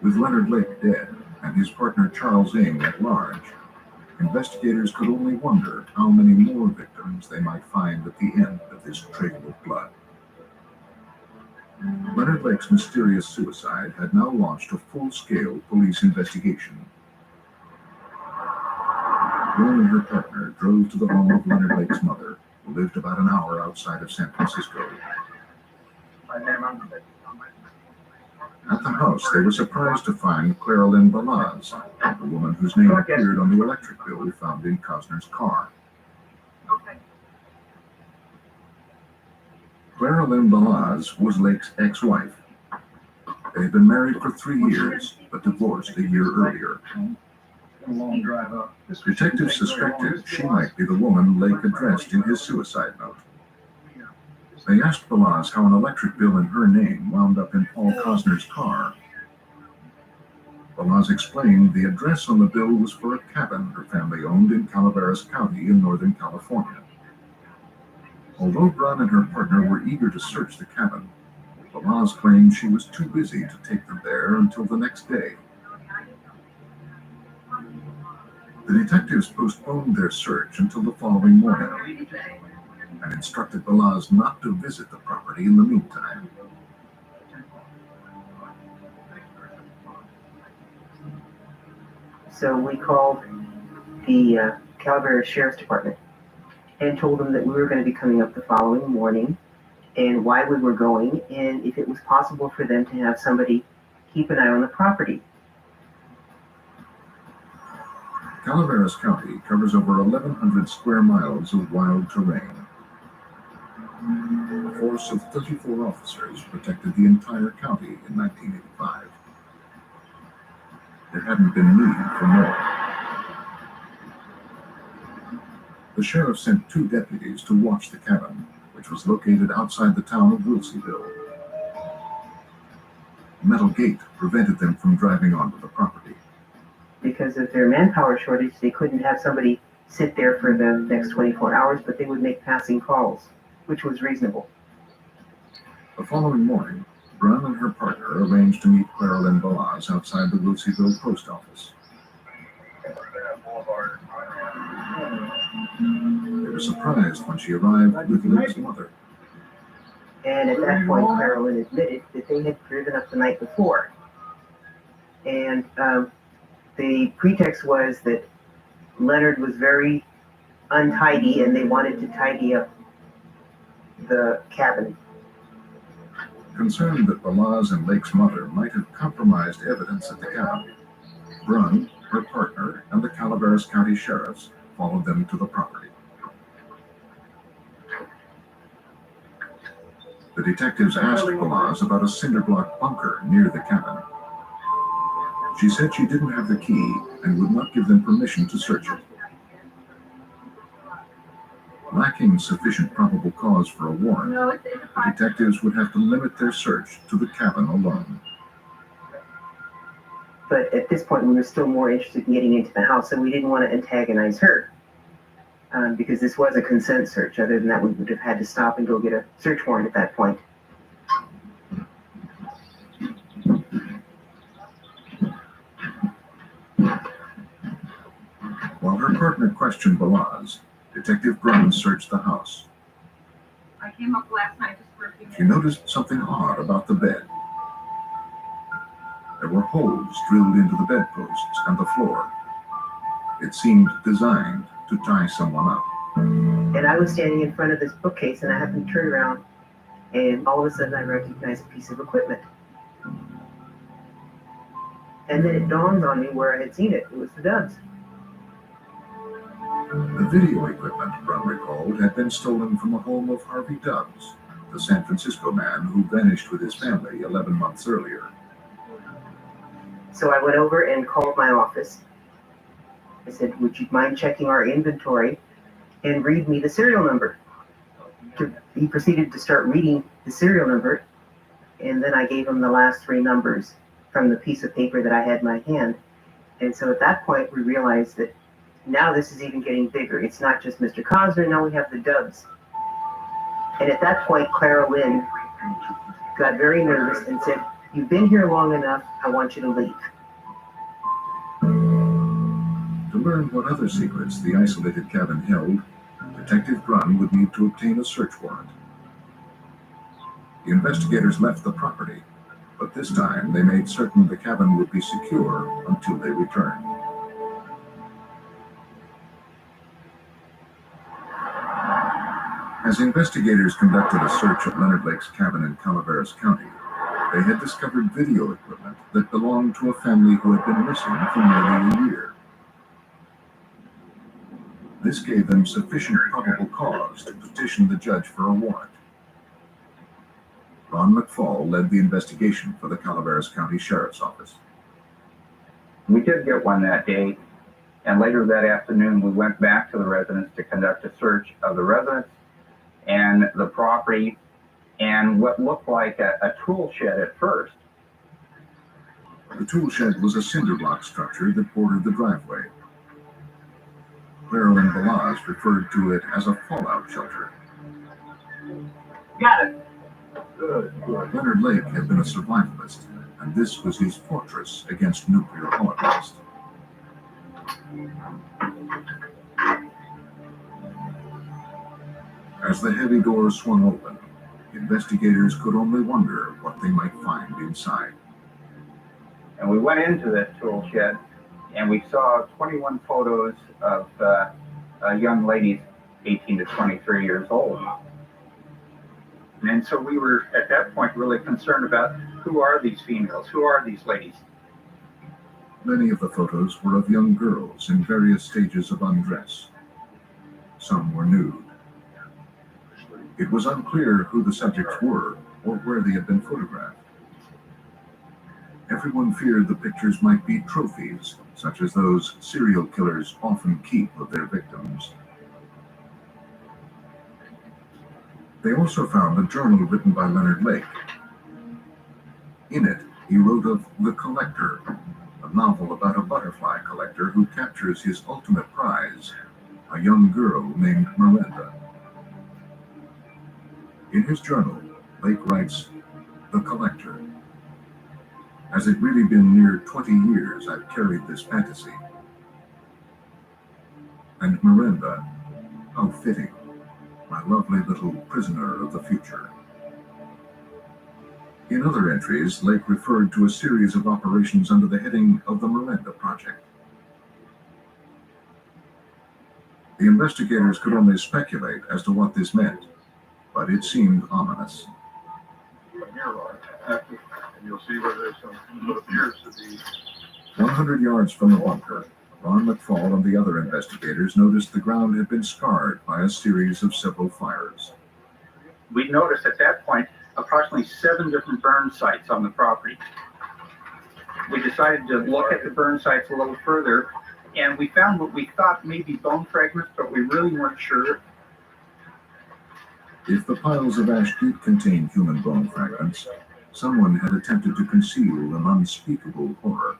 With Leonard Lake dead and his partner Charles Ng at large, investigators could only wonder how many more victims they might find at the end of this trail of blood. Leonard Lake's mysterious suicide had now launched a full-scale police investigation. Brunn and her partner drove to the home of Leonard Lake's mother, who lived about an hour outside of San Francisco. At the house, they were surprised to find Clara Lynn Balaz, the woman whose name appeared on the electric bill found in Cosner's car. Clara Lynn Balaz was Lake's ex-wife. They had been married for 3 years, but divorced a year earlier. Detectives suspected she might be the woman Lake addressed in his suicide note. They asked Balaz how an electric bill in her name wound up in Paul Cosner's car. Balaz explained the address on the bill was for a cabin her family owned in Calaveras County in Northern California. Although Brunn and her partner were eager to search the cabin, Balaz claimed she was too busy to take them there until the next day. The detectives postponed their search until the following morning and instructed Balaz not to visit the property in the meantime. So we called the Calaveras Sheriff's Department and told them that we were going to be coming up the following morning and why we were going and if it was possible for them to have somebody keep an eye on the property. Calaveras County covers over 1,100 square miles of wild terrain. A force of 34 officers protected the entire county in 1985. There hadn't been need for more. The sheriff sent 2 deputies to watch the cabin, which was located outside the town of Wilseyville. A metal gate prevented them from driving onto the property. Because of their manpower shortage, they couldn't have somebody sit there for the next 24 hours, but they would make passing calls, which was reasonable. The following morning, Brunn and her partner arranged to meet Clara Lynn Balaz outside the Wilseyville post office. They were surprised when she arrived with Lake's mother. And at that point, Clara Lynn admitted that they had driven up the night before. And the pretext was that Leonard was very untidy and they wanted to tidy up the cabin. Concerned that Balaz and Lake's mother might have compromised evidence at the cabin, Brunn, her partner, and the Calaveras County sheriffs followed them to the property. The detectives asked Balaz about a cinder block bunker near the cabin. She said she didn't have the key and would not give them permission to search it. Lacking sufficient probable cause for a warrant, the detectives would have to limit their search to the cabin alone. But at this point, we were still more interested in getting into the house, so we didn't want to antagonize her. Because this was a consent search. Other than that, we would have had to stop and go get a search warrant at that point. While her partner questioned Balaz, Detective Brunn searched the house. I came up last night just for a few minutes. She noticed something odd about the bed. There were holes drilled into the bedposts and the floor. It seemed designed to tie someone up. And I was standing in front of this bookcase and I happened to turn around and all of a sudden I recognized a piece of equipment. And then it dawned on me where I had seen it. It was the Dubs. The video equipment, Brun recalled, had been stolen from the home of Harvey Dubs, the San Francisco man who vanished with his family 11 months earlier. So I went over and called my office. I said, would you mind checking our inventory and read me the serial number? He proceeded to start reading the serial number, and then I gave him the last three numbers from the piece of paper that I had in my hand. And so at that point, we realized that now this is even getting bigger. It's not just Mr. Cosner, now we have the Dubs. And at that point, Clara Lynn got very nervous and said, you've been here long enough, I want you to leave. To learn what other secrets the isolated cabin held, Detective Brun would need to obtain a search warrant. The investigators left the property, but this time they made certain the cabin would be secure until they returned. As investigators conducted a search at Leonard Lake's cabin in Calaveras County, they had discovered video equipment that belonged to a family who had been missing for nearly a year. This gave them sufficient probable cause to petition the judge for a warrant. Ron McFall led the investigation for the Calaveras County Sheriff's Office. We did get one that day, and later that afternoon we went back to the residence to conduct a search of the residence and the property and what looked like a tool shed at first. The tool shed was a cinder block structure that bordered the driveway. Carolyn Balazs referred to it as a fallout shelter. Got it. Good. Leonard Lake had been a survivalist, and this was his fortress against nuclear holocaust. As the heavy doors swung open, investigators could only wonder what they might find inside. And we went into that tool shed, and we saw 21 photos of young ladies, 18 to 23 years old. And so we were, at that point, really concerned about who are these females? Who are these ladies? Many of the photos were of young girls in various stages of undress. Some were nude. It was unclear who the subjects were or where they had been photographed. Everyone feared the pictures might be trophies, such as those serial killers often keep of their victims. They also found a journal written by Leonard Lake. In it, he wrote of The Collector, a novel about a butterfly collector who captures his ultimate prize, a young girl named Miranda. In his journal, Lake writes, "The Collector. Has it really been near 20 years I've carried this fantasy? And Miranda, how fitting, my lovely little prisoner of the future." In other entries, Lake referred to a series of operations under the heading of the Miranda Project. The investigators could only speculate as to what this meant, but it seemed ominous. From here, and you'll see where there's some what appears to be 100 yards from the bunker, Ron McFall and the other investigators noticed the ground had been scarred by a series of several fires. We noticed at that point approximately 7 different burn sites on the property. We decided to look at the burn sites a little further, and we found what we thought may be bone fragments, but we really weren't sure. If the piles of ash did contain human bone fragments, someone had attempted to conceal an unspeakable horror.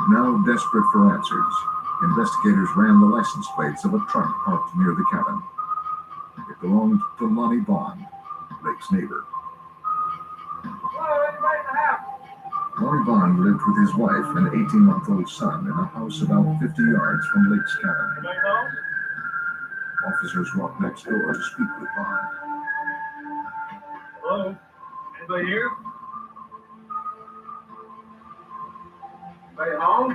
Now desperate for answers, investigators ran the license plates of a truck parked near the cabin. It belonged to Lonnie Bond, Lake's neighbor. Lonnie Bond lived with his wife and 18-month-old son in a house about 50 yards from Lake's cabin. Officers walked next door to speak with Bond. Hello? Anybody here? Anybody home?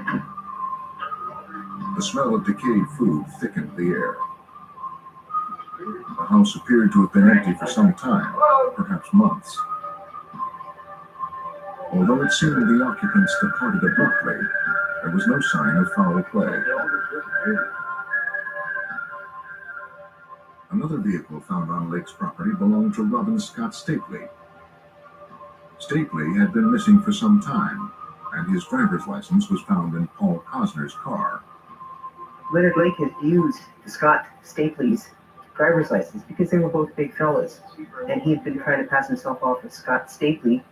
The smell of decayed food thickened the air. The house appeared to have been empty for some time, perhaps months. Although it seemed the occupants departed abruptly, There was no sign of foul play. Another vehicle found on Lake's property belonged to Robin Scott Stapley. Stapley had been missing for some time, and his driver's license was found in Paul Cosner's car. Leonard Lake had used Scott Stapley's driver's license because they were both big fellas, and he had been trying to pass himself off as Scott Stapley.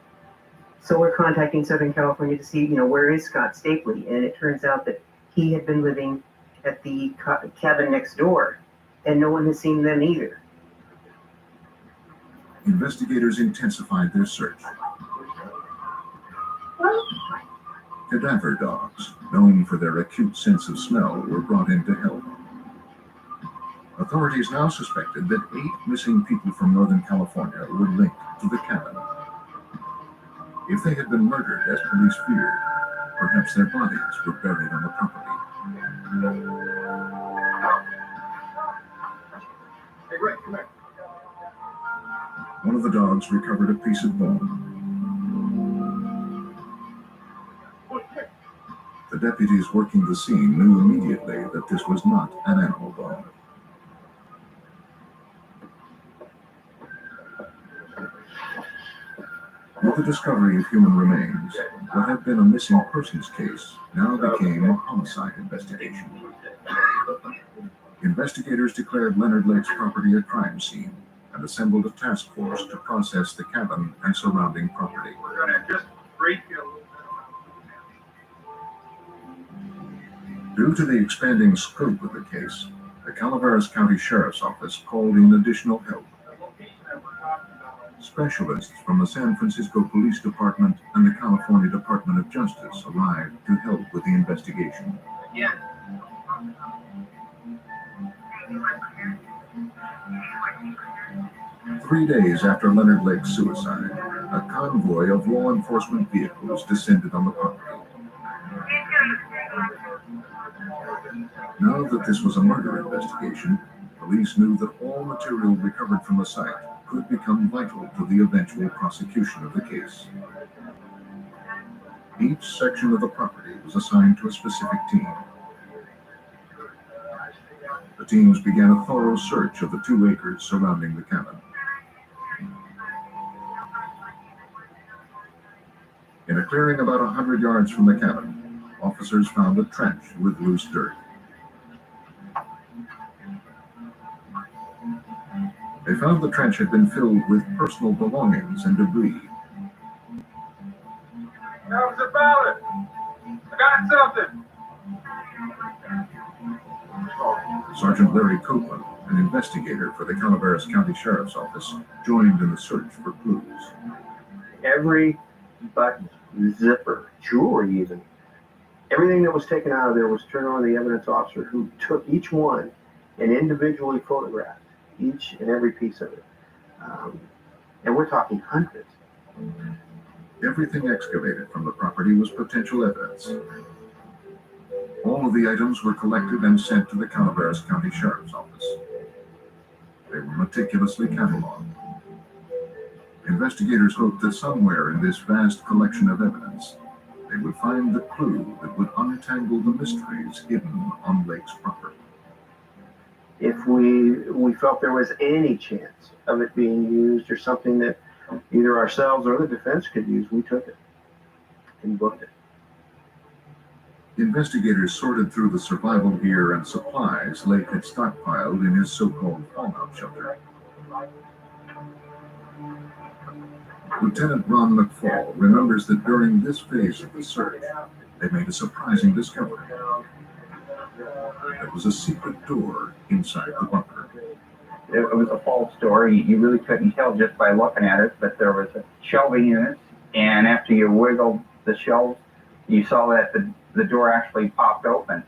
So we're contacting Southern California to see, where is Scott Stapley? And it turns out that he had been living at the cabin next door, and no one has seen them either. Investigators intensified their search. Cadaver dogs, known for their acute sense of smell, were brought in to help. Authorities now suspected that 8 missing people from Northern California were linked to the cabin. If they had been murdered, as police feared, perhaps their bodies were buried on the property. Hey, Ray, come here. One of the dogs recovered a piece of bone. The deputies working the scene knew immediately that this was not an animal bone. With the discovery of human remains, what had been a missing persons case now became a homicide investigation. Investigators declared Leonard Lake's property a crime scene and assembled a task force to process the cabin and surrounding property. We're gonna just brief you a little bit. Due to the expanding scope of the case, the Calaveras County Sheriff's Office called in additional help. Specialists from the San Francisco Police Department and the California Department of Justice arrived to help with the investigation. Yeah. 3 days after Leonard Lake's suicide, a convoy of law enforcement vehicles descended on the property. Now that this was a murder investigation, police knew that all material recovered from the site could become vital to the eventual prosecution of the case. Each section of the property was assigned to a specific team. The teams began a thorough search of the 2 acres surrounding the cabin. In a clearing about 100 yards from the cabin, officers found a trench with loose dirt. They found the trench had been filled with personal belongings and debris. That was about it. I got something. Sergeant Larry Copeland, an investigator for the Calaveras County Sheriff's Office, joined in the search for clues. Every button, zipper, jewelry even, everything that was taken out of there was turned over to the evidence officer, who took each one and individually photographed each and every piece of it. And we're talking hundreds. Everything excavated from the property was potential evidence. All of the items were collected and sent to the Calaveras County Sheriff's Office. They were meticulously cataloged. Investigators hoped that somewhere in this vast collection of evidence, they would find the clue that would untangle the mysteries hidden on Lake's property. If we felt there was any chance of it being used or something that either ourselves or the defense could use, we took it and booked it. Investigators sorted through the survival gear and supplies Lake had stockpiled in his so-called fallout shelter. Lieutenant Ron McFall remembers that during this phase of the search, they made a surprising discovery. There was a secret door inside the bunker. It was a false door. You really couldn't tell just by looking at it, but there was a shelving unit, and after you wiggled the shelves, you saw that the door actually popped open.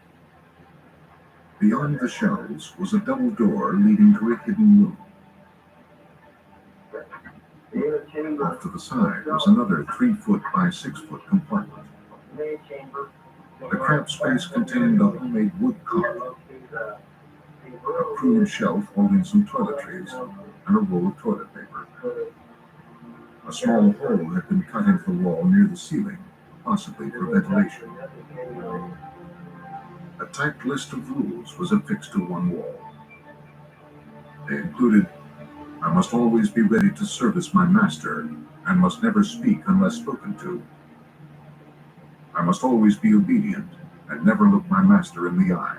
Beyond the shelves was a double door leading to a hidden room. Off to the side was another 3-foot by 6-foot compartment. The cramped space contained a homemade wood cot, a crude shelf holding some toiletries, and a roll of toilet paper. A small hole had been cut into the wall near the ceiling, possibly for ventilation. A typed list of rules was affixed to one wall. They included, I must always be ready to service my master and must never speak unless spoken to. I must always be obedient and never look my master in the eye.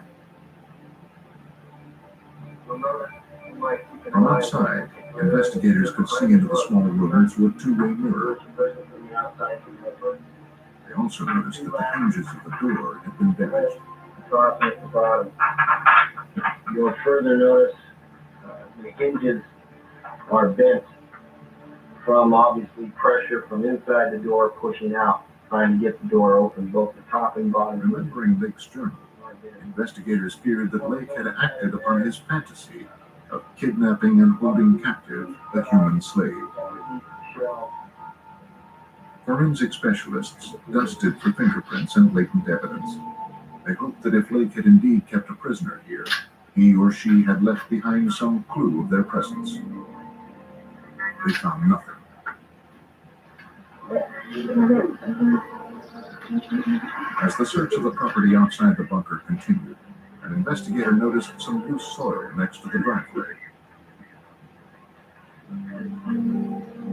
From outside, investigators could see into the small room through a two-way mirror. They also noticed that the hinges of the door had been damaged. Soften at the bottom. You'll further notice the hinges are bent from obviously pressure from inside the door pushing out, trying to get the door open, both the top and bottom. Remembering Lake's journal, investigators feared that Lake had acted upon his fantasy of kidnapping and holding captive a human slave. Forensic specialists dusted for fingerprints and latent evidence. They hoped that if Lake had indeed kept a prisoner here, he or she had left behind some clue of their presence. They found nothing. As the search of the property outside the bunker continued, an investigator noticed some loose soil next to the driveway.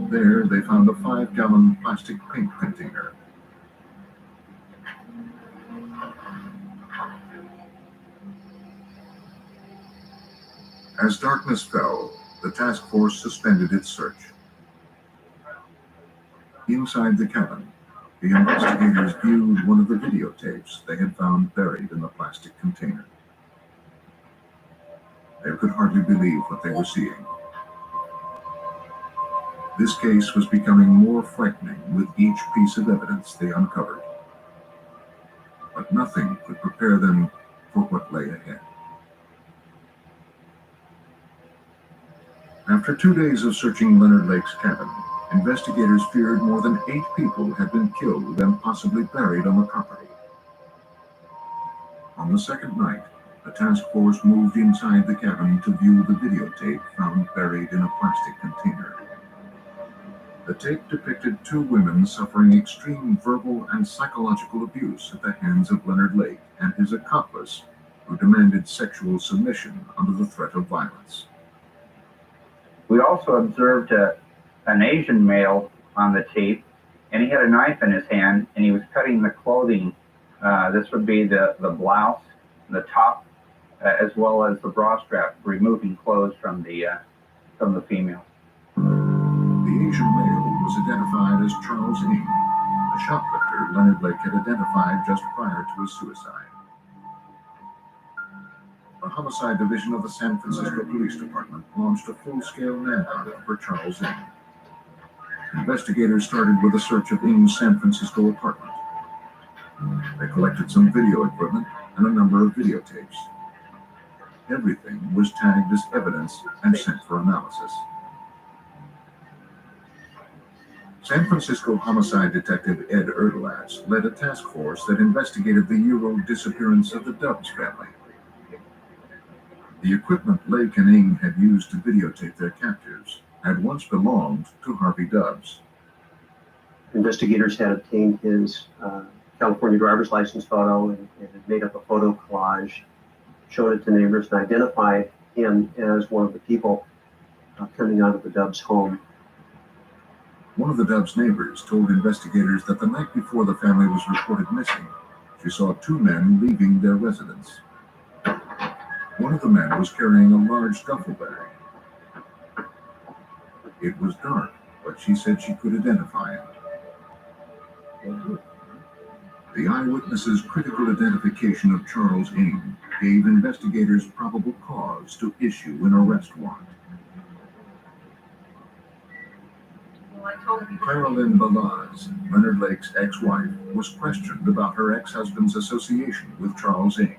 There, they found a 5-gallon plastic paint container. As darkness fell, the task force suspended its search. Inside the cabin, the investigators viewed one of the videotapes they had found buried in the plastic container. They could hardly believe what they were seeing. This case was becoming more frightening with each piece of evidence they uncovered. But nothing could prepare them for what lay ahead. After 2 days of searching Leonard Lake's cabin, investigators feared more than 8 people had been killed and possibly buried on the property. On the second night, the task force moved inside the cabin to view the videotape found buried in a plastic container. The tape depicted 2 women suffering extreme verbal and psychological abuse at the hands of Leonard Lake and his accomplice, who demanded sexual submission under the threat of violence. We also observed an Asian male on the tape, and he had a knife in his hand, and he was cutting the clothing. This would be the blouse, the top, as well as the bra strap, removing clothes from the female. The Asian male was identified as Charles Ng, the shoplifter Leonard Lake had identified just prior to his suicide. The Homicide Division of the San Francisco Police Department launched a full-scale manhunt for Charles Ng. Investigators started with a search of Ng's San Francisco apartment. They collected some video equipment and a number of videotapes. Everything was tagged as evidence and sent for analysis. San Francisco homicide detective Ed Erdelatz led a task force that investigated the year-old disappearance of the Dubs family. The equipment Lake and Ng had used to videotape their captives had once belonged to Harvey Dubs. Investigators had obtained his California driver's license photo and had made up a photo collage, showed it to neighbors, and identified him as one of the people coming out of the Dubs home. One of the Dubs' neighbors told investigators that the night before the family was reported missing, she saw 2 men leaving their residence. One of the men was carrying a large duffel bag. It was dark, but she said she could identify him. The eyewitness's critical identification of Charles Ng gave investigators probable cause to issue an arrest warrant. Carolyn Balaz, Leonard Lake's ex-wife, was questioned about her ex-husband's association with Charles Ng.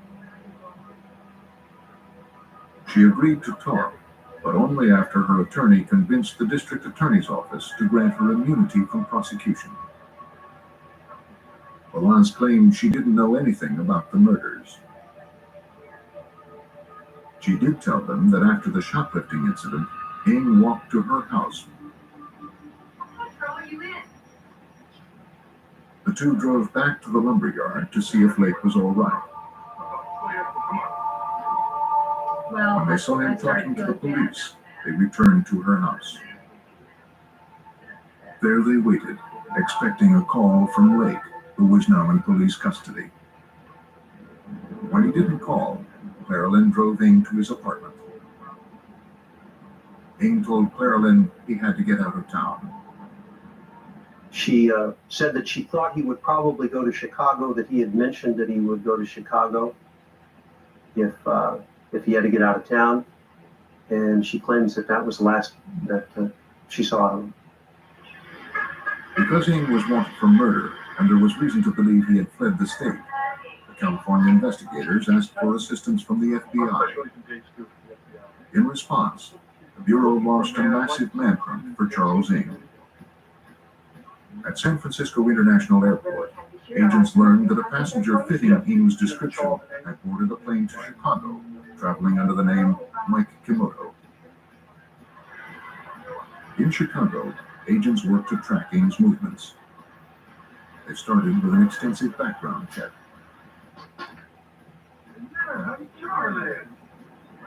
She agreed to talk, but only after her attorney convinced the district attorney's office to grant her immunity from prosecution. Balaz claimed she didn't know anything about the murders. She did tell them that after the shoplifting incident, Ng walked to her house. The two drove back to the lumberyard to see if Lake was all right. Well, When they saw him I started talking to the feeling bad. police, they returned to her house. There they waited, expecting a call from Lake, who was now in police custody. When he didn't call, Clarelyn drove Ing to his apartment. Ing told Clarelyn he had to get out of town. She said that she thought he would probably go to Chicago, that he had mentioned that he would go to Chicago if he had to get out of town. And she claims that that was the last that she saw him. Because Ing was wanted for murder, and there was reason to believe he had fled the state, the California investigators asked for assistance from the FBI. In response, the Bureau launched a massive manhunt for Charles Ing. At San Francisco International Airport, agents learned that a passenger fitting Ing's description had boarded a plane to Chicago, traveling under the name Mike Kimoto. In Chicago, agents worked to track Ing's movements. They started with an extensive background check.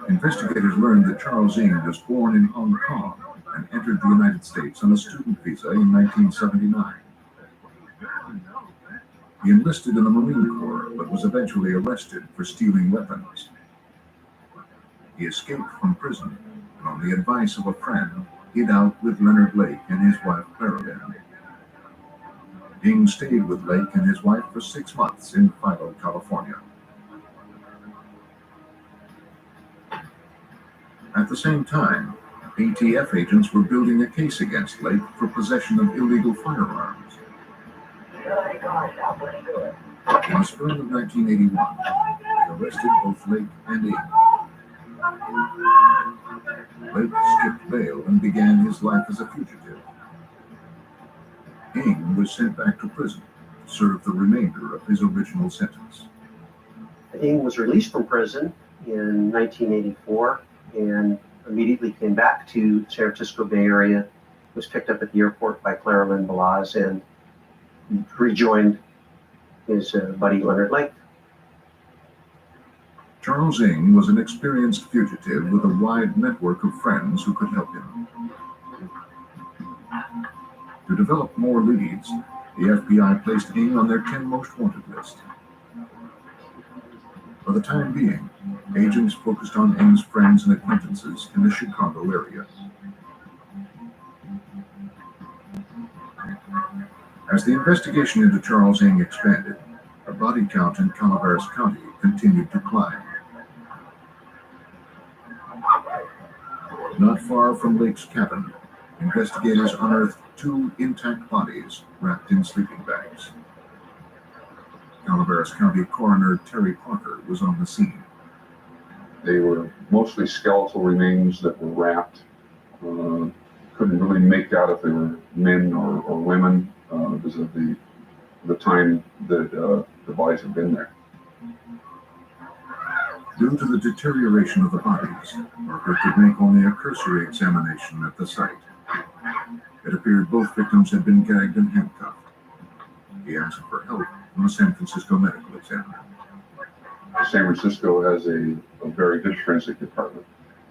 Investigators learned that Charles Ing was born in Hong Kong and entered the United States on a student visa in 1979. He enlisted in the Marine Corps, but was eventually arrested for stealing weapons. He escaped from prison, and on the advice of a friend, hid out with Leonard Lake and his wife Clarelyn. Ing stayed with Lake and his wife for 6 months in Philo, California. At the same time, ATF agents were building a case against Lake for possession of illegal firearms. In the spring of 1981, they arrested both Lake and Ing. Lake skipped bail and began his life as a fugitive. Ing was sent back to prison to serve the remainder of his original sentence. Ing was released from prison in 1984 and immediately came back to San Francisco Bay Area, was picked up at the airport by Clarelyn Balaz, and rejoined his buddy Leonard Lake. Charles Ing was an experienced fugitive with a wide network of friends who could help him. To develop more leads, the FBI placed Ing on their 10 most wanted list. For the time being, agents focused on Ing's friends and acquaintances in the Chicago area. As the investigation into Charles Ing expanded, the body count in Calaveras County continued to climb. Not far from Lake's cabin, investigators unearthed 2 intact bodies wrapped in sleeping bags. Calaveras County Coroner Terry Parker was on the scene. They were mostly skeletal remains that were wrapped. Couldn't really make out if they were men or women because of the time that the bodies had been there. Due to the deterioration of the bodies, Parker could make only a cursory examination at the site. It appeared both victims had been gagged and handcuffed. He asked for help from the San Francisco medical examiner. San Francisco has a very good forensic department,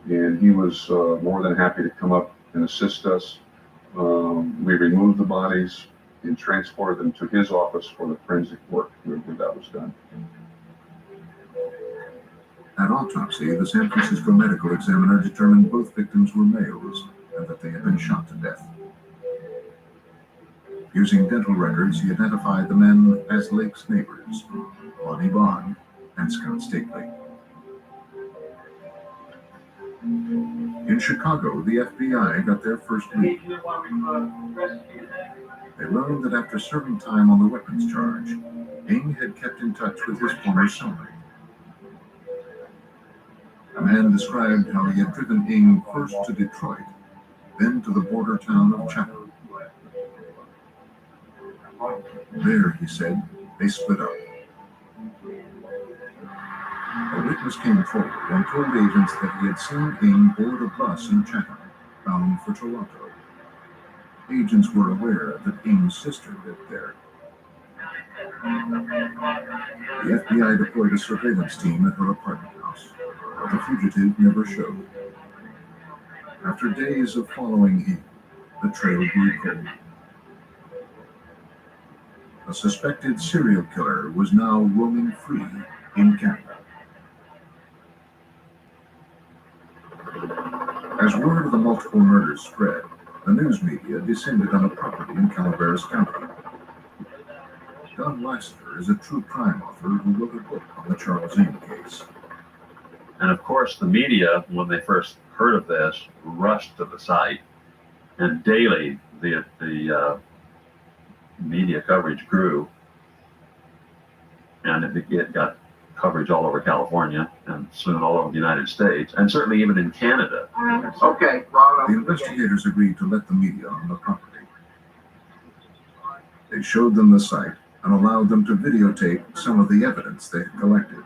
and he was more than happy to come up and assist us. We removed the bodies and transported them to his office for the forensic work where that was done. At autopsy, the San Francisco medical examiner determined both victims were males and that they had been shot to death. Using dental records, he identified the men as Lake's neighbors, Bonnie Bond and Scott Stakely. In Chicago, the FBI got their first lead. They learned that after serving time on the weapons charge, Ing had kept in touch with his former cellmate. A man described how he had driven Ing first to Detroit, then to the border town of Chatham. There, he said, they split up. A witness came forward and told agents that he had seen Ing board a bus in Chatham, bound for Toronto. Agents were aware that Ing's sister lived there. The FBI deployed a surveillance team at her apartment house, but the fugitive never showed. After days of following him, the trail grew cold. A suspected serial killer was now roaming free in Canada. As word of the multiple murders spread, the news media descended on a property in Calaveras County. Don Lassiter is a true crime author who wrote a book on the Charles Ng case. And of course, the media, when they first heard of this, rushed to the site, and daily the media coverage grew, and it got coverage all over California and soon all over the United States, and certainly even in Canada. Okay, The investigators agreed to let the media on the property. They showed them the site and allowed them to videotape some of the evidence they had collected.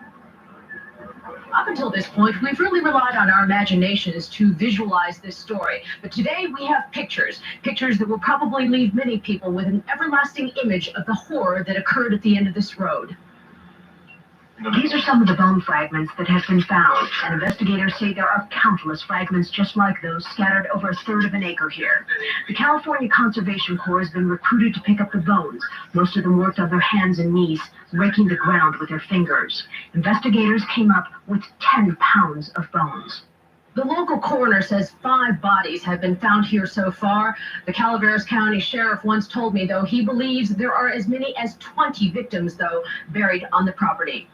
Up until this point, we've really relied on our imaginations to visualize this story. But today we have pictures that will probably leave many people with an everlasting image of the horror that occurred at the end of this road. These are some of the bone fragments that have been found, and investigators say there are countless fragments just like those scattered over a third of an acre here. The California Conservation Corps has been recruited to pick up the bones. Most of them worked on their hands and knees, raking the ground with their fingers. Investigators came up with 10 pounds of bones. The local coroner says 5 bodies have been found here so far. The Calaveras County Sheriff once told me, though, he believes there are as many as 20 victims, though, buried on the property.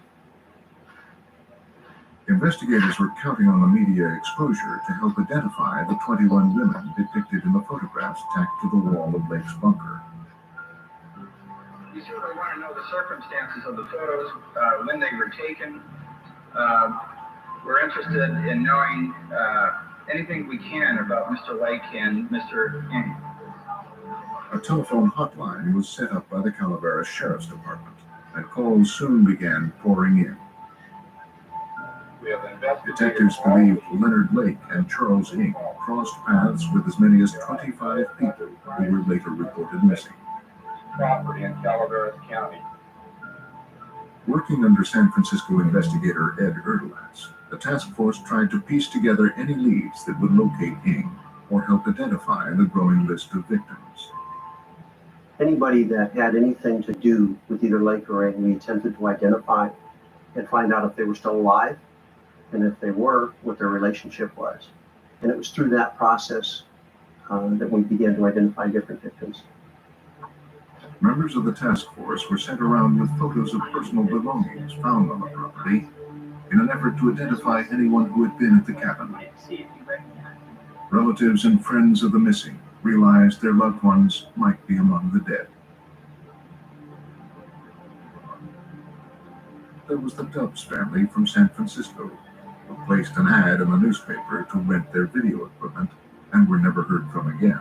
Investigators were counting on the media exposure to help identify the 21 women depicted in the photographs tacked to the wall of Lake's bunker. We certainly want to know the circumstances of the photos, when they were taken. We're interested in knowing anything we can about Mr. Lake and Mr. Ng. A telephone hotline was set up by the Calaveras Sheriff's Department, and calls soon began pouring in. Detectives believed Leonard Lake and Charles Ng crossed paths with as many as 25 people who were later reported missing. Property in Calaveras County. Working under San Francisco investigator Ed Erdelatz, the task force tried to piece together any leads that would locate Ng or help identify the growing list of victims. Anybody that had anything to do with either Lake or Ng, we attempted to identify and find out if they were still alive, and if they were, what their relationship was. And it was through that process that we began to identify different victims. Members of the task force were sent around with photos of personal belongings found on the property in an effort to identify anyone who had been at the cabin. Relatives and friends of the missing realized their loved ones might be among the dead. There was the Dubs family from San Francisco, who placed an ad in the newspaper to rent their video equipment and were never heard from again.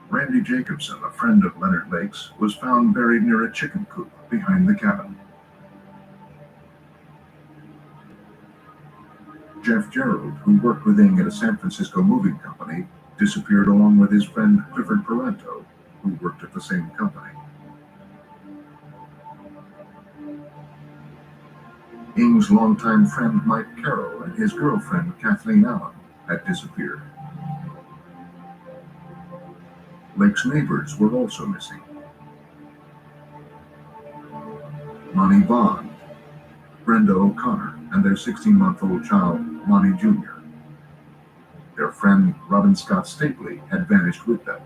Randy Jacobson, a friend of Leonard Lake's, was found buried near a chicken coop behind the cabin. Jeff Gerald, who worked with Ng at a San Francisco moving company, disappeared along with his friend Clifford Parento, who worked at the same company. Ng's longtime friend Mike Carroll and his girlfriend Kathleen Allen had disappeared. Lake's neighbors were also missing. Lonnie Bond, Brenda O'Connor, and their 16-month-old child, Lonnie Jr. Their friend Robin Scott Stapley had vanished with them.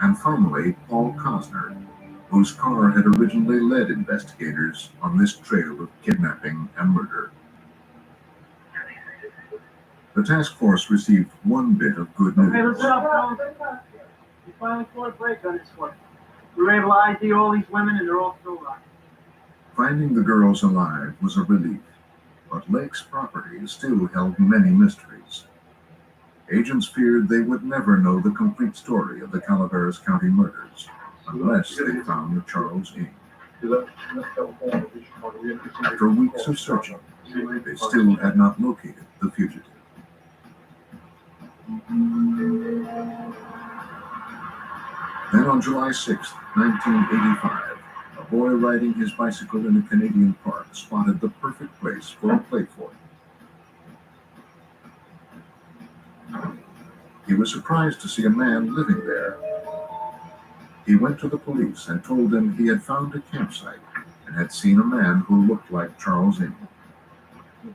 And finally, Paul Cosner, whose car had originally led investigators on this trail of kidnapping and murder. The task force received one bit of good news. Hey, what's up, Paul? We finally caught a break on this one. We were able to ID all these women, and they're all still alive. Finding the girls alive was a relief, but Lake's property still held many mysteries. Agents feared they would never know the complete story of the Calaveras County murders unless they found the Charles Ng. After weeks of searching, they still had not located the fugitive. Then on July 6, 1985, a boy riding his bicycle in a Canadian park spotted the perfect place for a playful. He was surprised to see a man living there. He went to the police and told them he had found a campsite and had seen a man who looked like Charles Ng.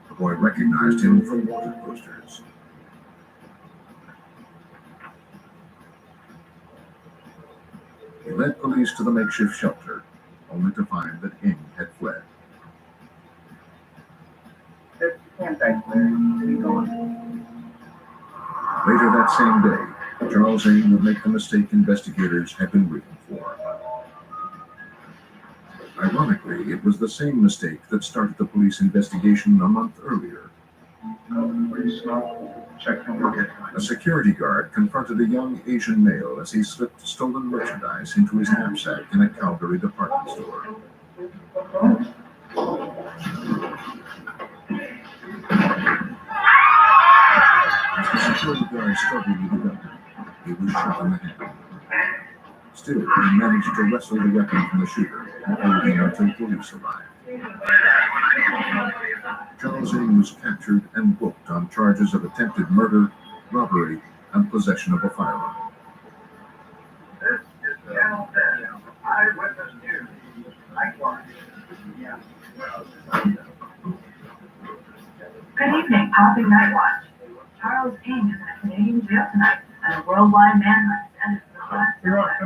The boy recognized him from wanted posters. He led police to the makeshift shelter, only to find that Ng had fled. There's a campsite where we going. Later that same day, Charles Ng would make the mistake investigators had been waiting for. Ironically, it was the same mistake that started the police investigation a month earlier. A security guard confronted a young Asian male as he slipped stolen merchandise into his knapsack in a Calgary department store. As the security guard struggled with the gun, he was shot in the hand. Still, he managed to wrestle the weapon from the shooter and hold him until police arrived. Charles Ng was captured and booked on charges of attempted murder, robbery, and possession of a firearm. This is Channel 10, Eyewitness News. Good evening, Popping Night Watch. Charles Ng is in a Canadian jail tonight, and a worldwide manhunt is ended for the last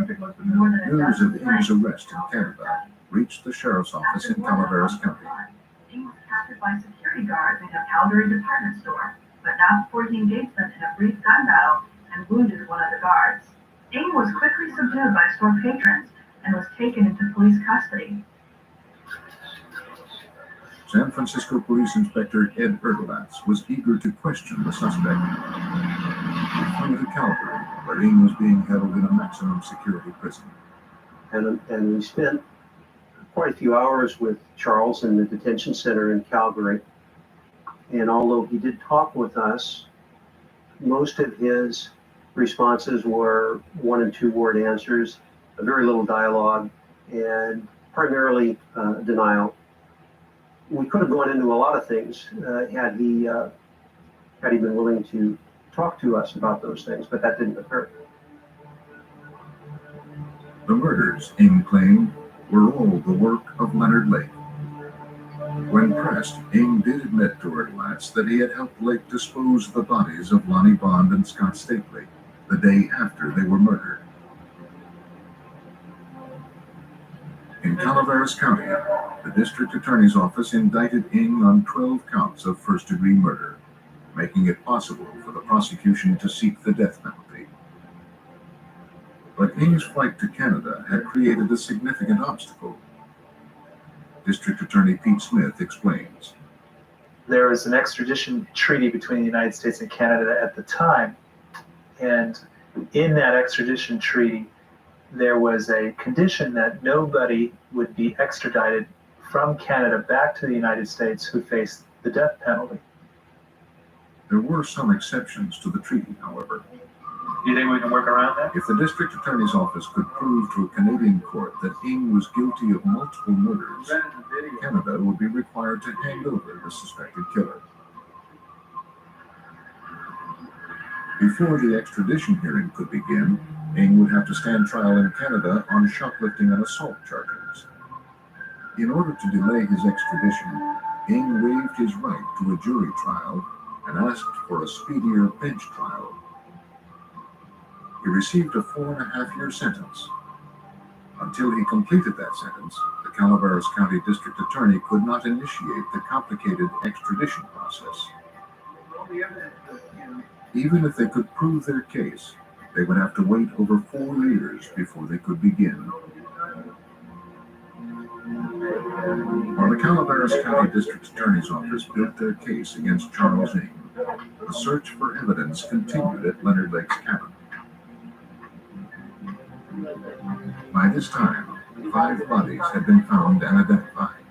more than a News dozen of Ng's arrest in Canada reached the sheriff's office in Calaveras County. Ng was captured by security guards in a Calgary department store, but not before he engaged them in a brief gun battle and wounded one of the guards. Ng was quickly subdued by store patrons and was taken into police custody. San Francisco Police Inspector Ed Erdelatz was eager to question the suspect. He flew to Calgary, where Ng was being held in a maximum security prison. And we spent quite a few hours with Charles in the detention center in Calgary. And although he did talk with us, most of his responses were 1- and 2-word answers, very little dialogue, and primarily denial. We could have gone into a lot of things had he been willing to talk to us about those things, but that didn't occur. The murders, Ng claimed, were all the work of Leonard Lake. When pressed, Ng did admit to Erdelatz that he had helped Lake dispose of the bodies of Lonnie Bond and Scott Stapley the day after they were murdered. In Calaveras County, the district attorney's office indicted Ng on 12 counts of first-degree murder, making it possible for the prosecution to seek the death penalty. But Ng's flight to Canada had created a significant obstacle. District Attorney Pete Smith explains. There was an extradition treaty between the United States and Canada at the time, and in that extradition treaty, there was a condition that nobody would be extradited from Canada back to the United States who faced the death penalty. There were some exceptions to the treaty, however. Do you think we can work around that? If the district attorney's office could prove to a Canadian court that Ng was guilty of multiple murders, Canada would be required to hand over the suspected killer. Before the extradition hearing could begin, Ng would have to stand trial in Canada on shoplifting and assault charges. In order to delay his extradition, Ng waived his right to a jury trial and asked for a speedier bench trial. He received a 4.5-year sentence. Until he completed that sentence, the Calaveras County District Attorney could not initiate the complicated extradition process. Even if they could prove their case, they would have to wait over 4 years before they could begin. While the Calaveras County District Attorney's Office built their case against Charles Ng, the search for evidence continued at Leonard Lake's cabin. By this time, 5 bodies had been found and identified.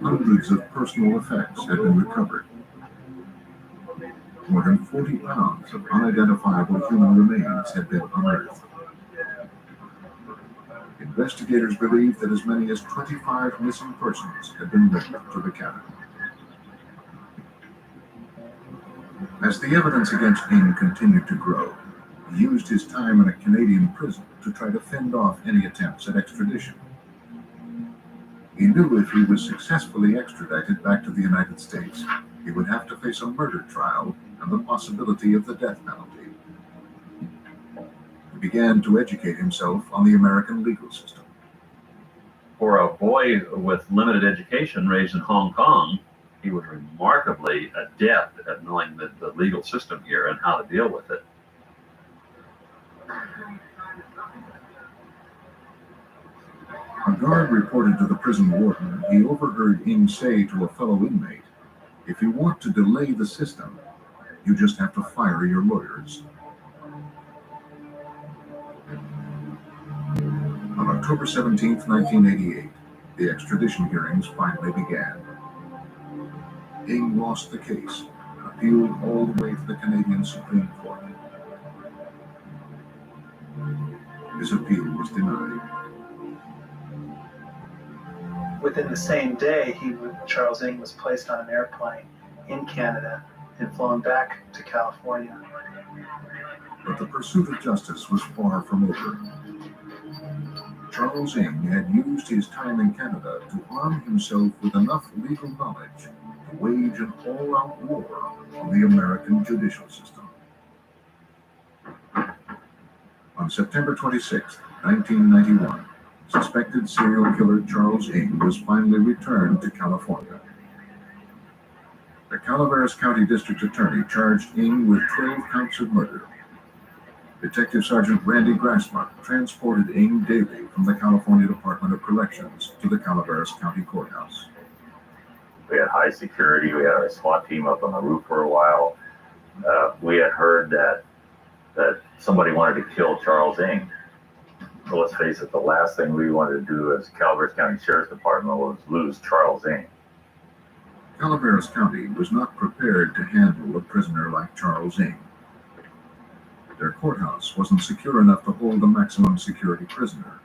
Hundreds of personal effects had been recovered. more than 40 pounds of unidentifiable human remains had been unearthed. Investigators believe that as many as 25 missing persons had been linked to the cabin. As the evidence against Ng continued to grow, he used his time in a Canadian prison to try to fend off any attempts at extradition. He knew if he was successfully extradited back to the United States, he would have to face a murder trial and the possibility of the death penalty. He began to educate himself on the American legal system. For a boy with limited education raised in Hong Kong, he was remarkably adept at knowing the legal system here and how to deal with it. A guard reported to the prison warden he overheard Ng say to a fellow inmate, "If you want to delay the system, you just have to fire your lawyers." On October 17, 1988, the extradition hearings finally began. Ng lost the case and appealed all the way to the Canadian Supreme Court. His appeal was denied. Within the same day, Charles Ng was placed on an airplane in Canada and flown back to California. But the pursuit of justice was far from over. Charles Ng had used his time in Canada to arm himself with enough legal knowledge to wage an all-out war on the American judicial system. On September 26, 1991, suspected serial killer Charles Ng was finally returned to Calaveras. The Calaveras County District Attorney charged Ng with 12 counts of murder. Detective Sergeant Randy Grassmark transported Ng daily from the California Department of Corrections to the Calaveras County Courthouse. We had high security. We had our SWAT team up on the roof for a while. We had heard that somebody wanted to kill Charles Ng. So let's face it, the last thing we wanted to do as Calaveras County Sheriff's Department was lose Charles Ng. Calaveras County was not prepared to handle a prisoner like Charles Ng. Their courthouse wasn't secure enough to hold a maximum security prisoner.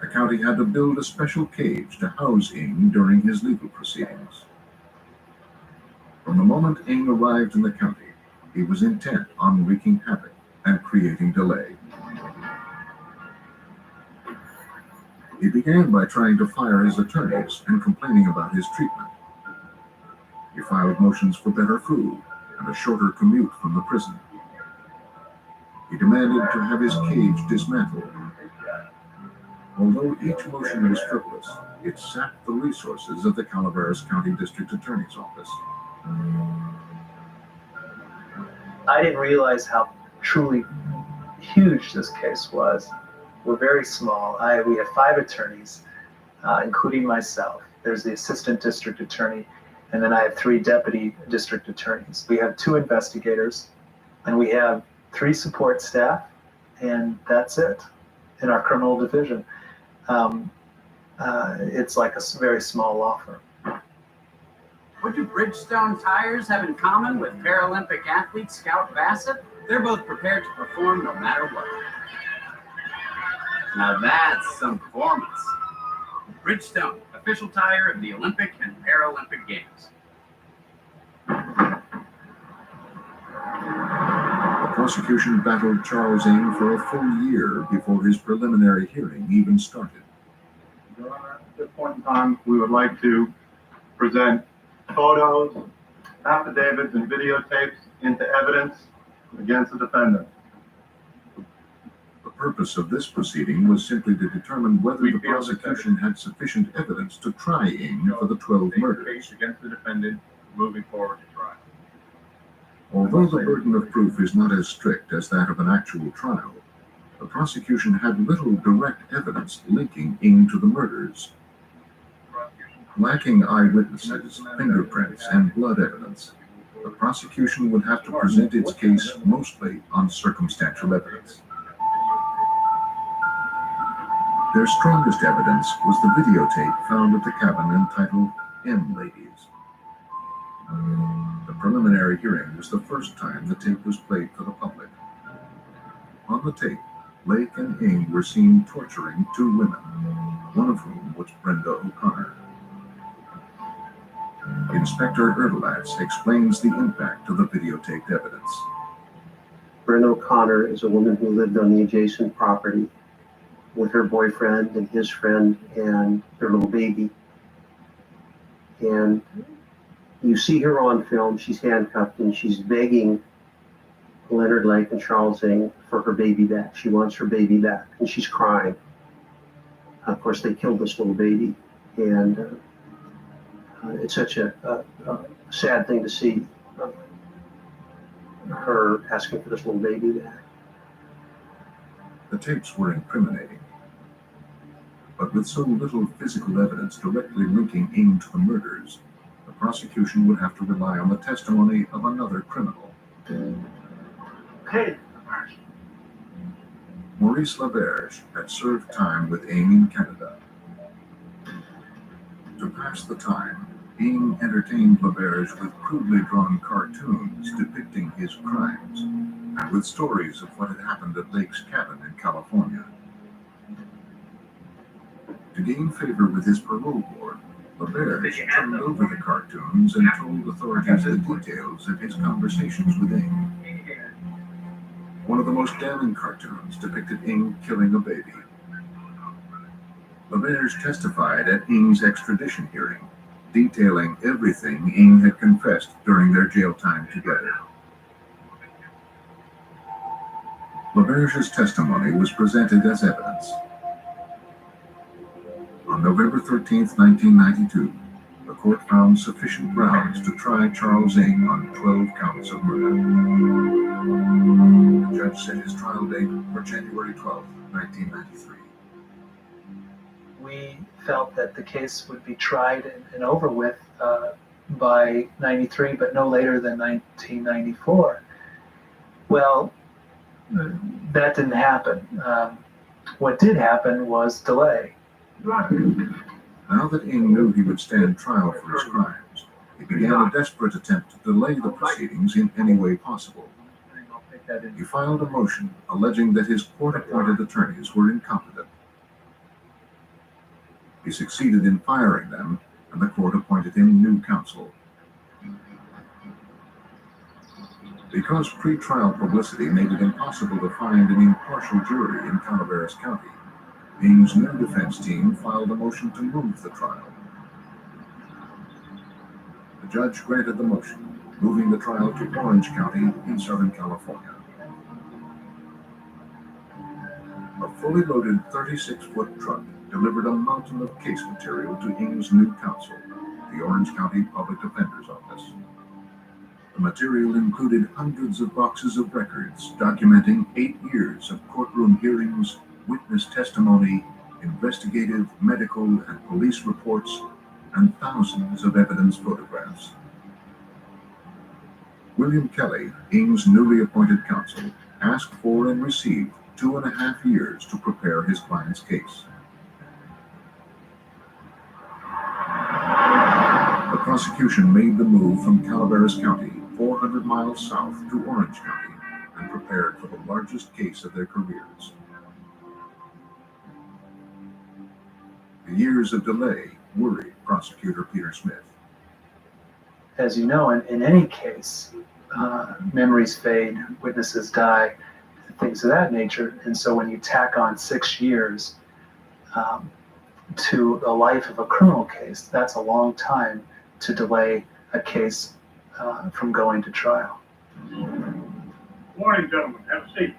The county had to build a special cage to house Ng during his legal proceedings. From the moment Ng arrived in the county, he was intent on wreaking havoc and creating delay. He began by trying to fire his attorneys and complaining about his treatment. He filed motions for better food and a shorter commute from the prison. He demanded to have his cage dismantled. Although each motion was frivolous, it sapped the resources of the Calaveras County District Attorney's Office. I didn't realize how truly huge this case was. We're very small. We have 5 attorneys, including myself. There's the assistant district attorney, and then I have 3 deputy district attorneys. We have 2 investigators, and we have 3 support staff, and that's it in our criminal division. It's like a very small law firm. What do Bridgestone tires have in common with Paralympic athlete Scout Bassett? They're both prepared to perform no matter what. Now that's some performance. Bridgestone, official tire of the Olympic and Paralympic Games. The prosecution battled Charles Ng for a full year before his preliminary hearing even started. Your Honor, at this point in time, we would like to present photos, affidavits, and videotapes into evidence against the defendant. The purpose of this proceeding was simply to determine whether the prosecution had sufficient evidence to try Ng for the 12 murders. Case against the defendant moving forward to trial. Although the burden of proof is not as strict as that of an actual trial, the prosecution had little direct evidence linking Ng to the murders. Lacking eyewitnesses, fingerprints, and blood evidence, the prosecution would have to present its case mostly on circumstantial evidence. Their strongest evidence was the videotape found at the cabin entitled M Ladies. The preliminary hearing was the first time the tape was played for the public. On the tape, Lake and Ing were seen torturing two women, one of whom was Brenda O'Connor. Inspector Erdelatz explains the impact of the videotaped evidence. Brenda O'Connor is a woman who lived on the adjacent property with her boyfriend and his friend and their little baby. And you see her on film, she's handcuffed and she's begging Leonard Lake and Charles Ing for her baby back. She wants her baby back and she's crying. Of course, they killed this little baby, and it's such a sad thing to see, her asking for this little baby back. The tapes were incriminating, but with so little physical evidence directly linking Ing to the murders, the prosecution would have to rely on the testimony of another criminal. Hey, Maurice Laberge had served time with Ing in Canada. To pass the time, Ing entertained Laberge with crudely drawn cartoons depicting his crimes, and with stories of what had happened at Lake's cabin in California. To gain favor with his parole board, Laberge turned over the cartoons and told authorities the details of his conversations with Ing. One of the most damning cartoons depicted Ing killing a baby. Laberge testified at Ing's extradition hearing, detailing everything Ing had confessed during their jail time together. Laberge's testimony was presented as evidence. On November 13, 1992, the court found sufficient grounds to try Charles Ing on 12 counts of murder. The judge set his trial date for January 12, 1993. We felt that the case would be tried and over with by 93, but no later than 1994. Well, that didn't happen. What did happen was delay. Now that Ing knew he would stand trial for his crimes, he began a desperate attempt to delay the proceedings in any way possible. He filed a motion alleging that his court-appointed attorneys were incompetent. He succeeded in firing them, and the court appointed him new counsel. Because pre-trial publicity made it impossible to find an impartial jury in Calaveras County, Ing's new defense team filed a motion to move the trial. The judge granted the motion, moving the trial to Orange County in Southern California. A fully loaded 36-foot truck delivered a mountain of case material to Ing's new counsel, the Orange County Public Defender's Office. The material included hundreds of boxes of records documenting 8 years of courtroom hearings, witness testimony, investigative, medical, and police reports, and thousands of evidence photographs. William Kelly, Ing's newly appointed counsel, asked for and received 2.5 years to prepare his client's case. The prosecution made the move from Calaveras County, 400 miles south, to Orange County, and prepared for the largest case of their careers. The years of delay worried prosecutor Peter Smith. As you know, in any case, memories fade, witnesses die, things of that nature. And so when you tack on 6 years to the life of a criminal case, that's a long time to delay a case from going to trial. morning, gentlemen. Have a seat.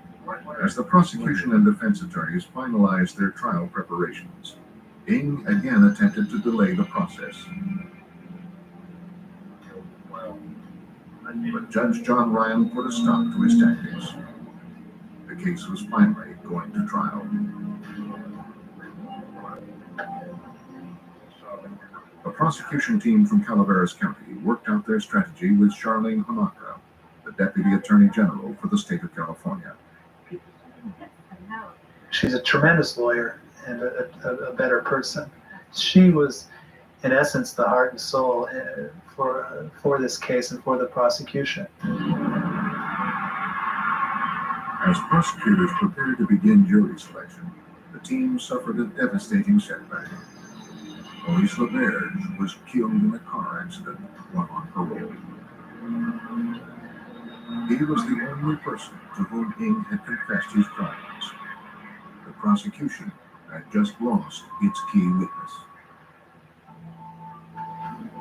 As the prosecution and defense attorneys finalized their trial preparations, Ing again attempted to delay the process. But Judge John Ryan put a stop to his tactics. The case was finally going to trial. A prosecution team from Calaveras County worked out their strategy with Charlene Hamaka, the Deputy Attorney General for the state of California. She's a tremendous lawyer and a better person. She was in essence, the heart and soul for this case and for the prosecution. As prosecutors prepared to begin jury selection, the team suffered a devastating setback. Maurice LeBerge was killed in a car accident while on parole. He was the only person to whom Ng had confessed his crimes. The prosecution had just lost its key witness.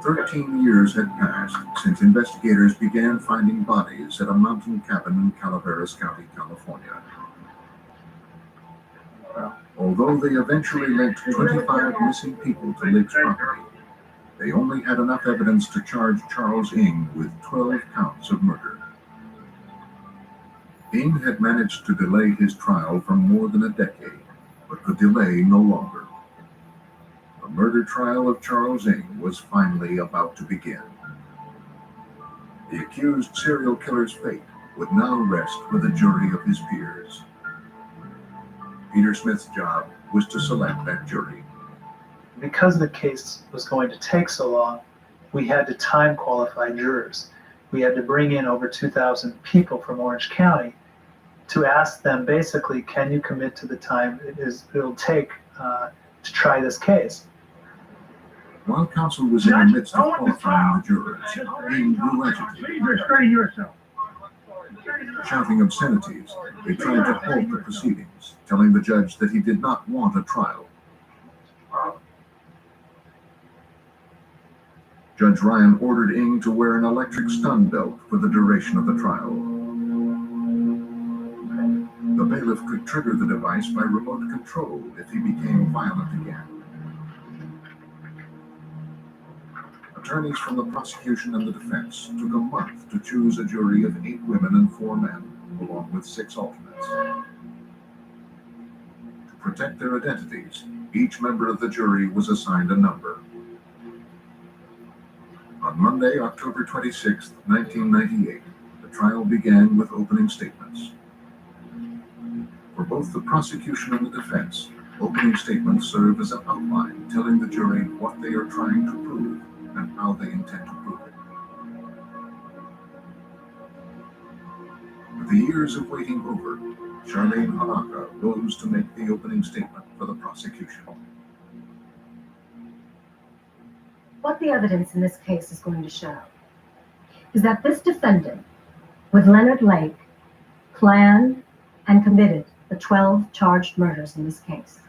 13 years had passed since investigators began finding bodies at a mountain cabin in Calaveras County, California. Although they eventually linked 25 missing people to Lake's property, they only had enough evidence to charge Charles Ng with 12 counts of murder. Ng had managed to delay his trial for more than a decade, but the delay no longer. The murder trial of Charles Ng was finally about to begin. The accused serial killer's fate would now rest with a jury of his peers. Peter Smith's job was to select that jury. Because the case was going to take so long, we had to time qualify jurors. We had to bring in over 2,000 people from Orange County to ask them basically, can you commit to the time it'll take to try this case? While counsel was in the midst of qualifying the jurors, Ng grew agitated. Please restrain yourself. Shouting obscenities, they tried to halt the proceedings, telling the judge that he did not want a trial. Judge Ryan ordered Ng to wear an electric stun belt for the duration of the trial. The bailiff could trigger the device by remote control if he became violent again. Attorneys from the prosecution and the defense took a month to choose a jury of 8 women and 4 men, along with 6 alternates. To protect their identities, each member of the jury was assigned a number. On Monday, October 26, 1998, the trial began with opening statements. For both the prosecution and the defense, opening statements serve as an outline telling the jury what they are trying to prove and how they intend to prove it. With the years of waiting over, Charlene Hanaka rose to make the opening statement for the prosecution. What the evidence in this case is going to show is that this defendant, with Leonard Lake, planned and committed the 12 charged murders in this case.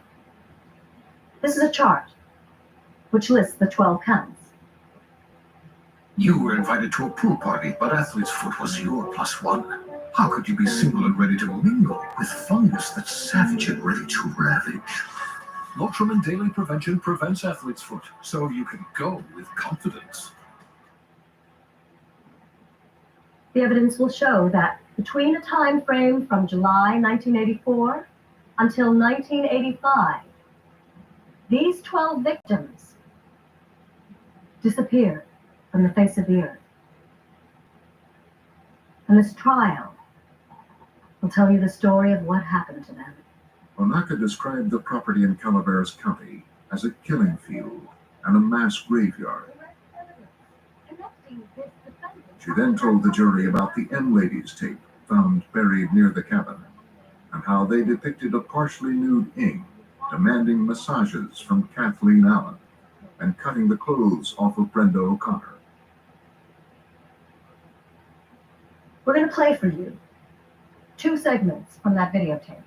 This is a chart which lists the 12 counts. You were invited to a pool party, but Athlete's Foot was your +1. How could you be single and ready to mingle with fungus that's savage and ready to ravage? Lotrimin Daily Prevention prevents Athlete's Foot, so you can go with confidence. The evidence will show that between a time frame from July 1984 until 1985, these 12 victims disappeared from the face of the earth. And this trial will tell you the story of what happened to them. Hanaka described the property in Calaveras County as a killing field and a mass graveyard. She then told the jury about the M-Ladies tape found buried near the cabin and how they depicted a partially nude Ng demanding massages from Kathleen Allen and cutting the clothes off of Brenda O'Connor. We're going to play for you 2 segments from that videotape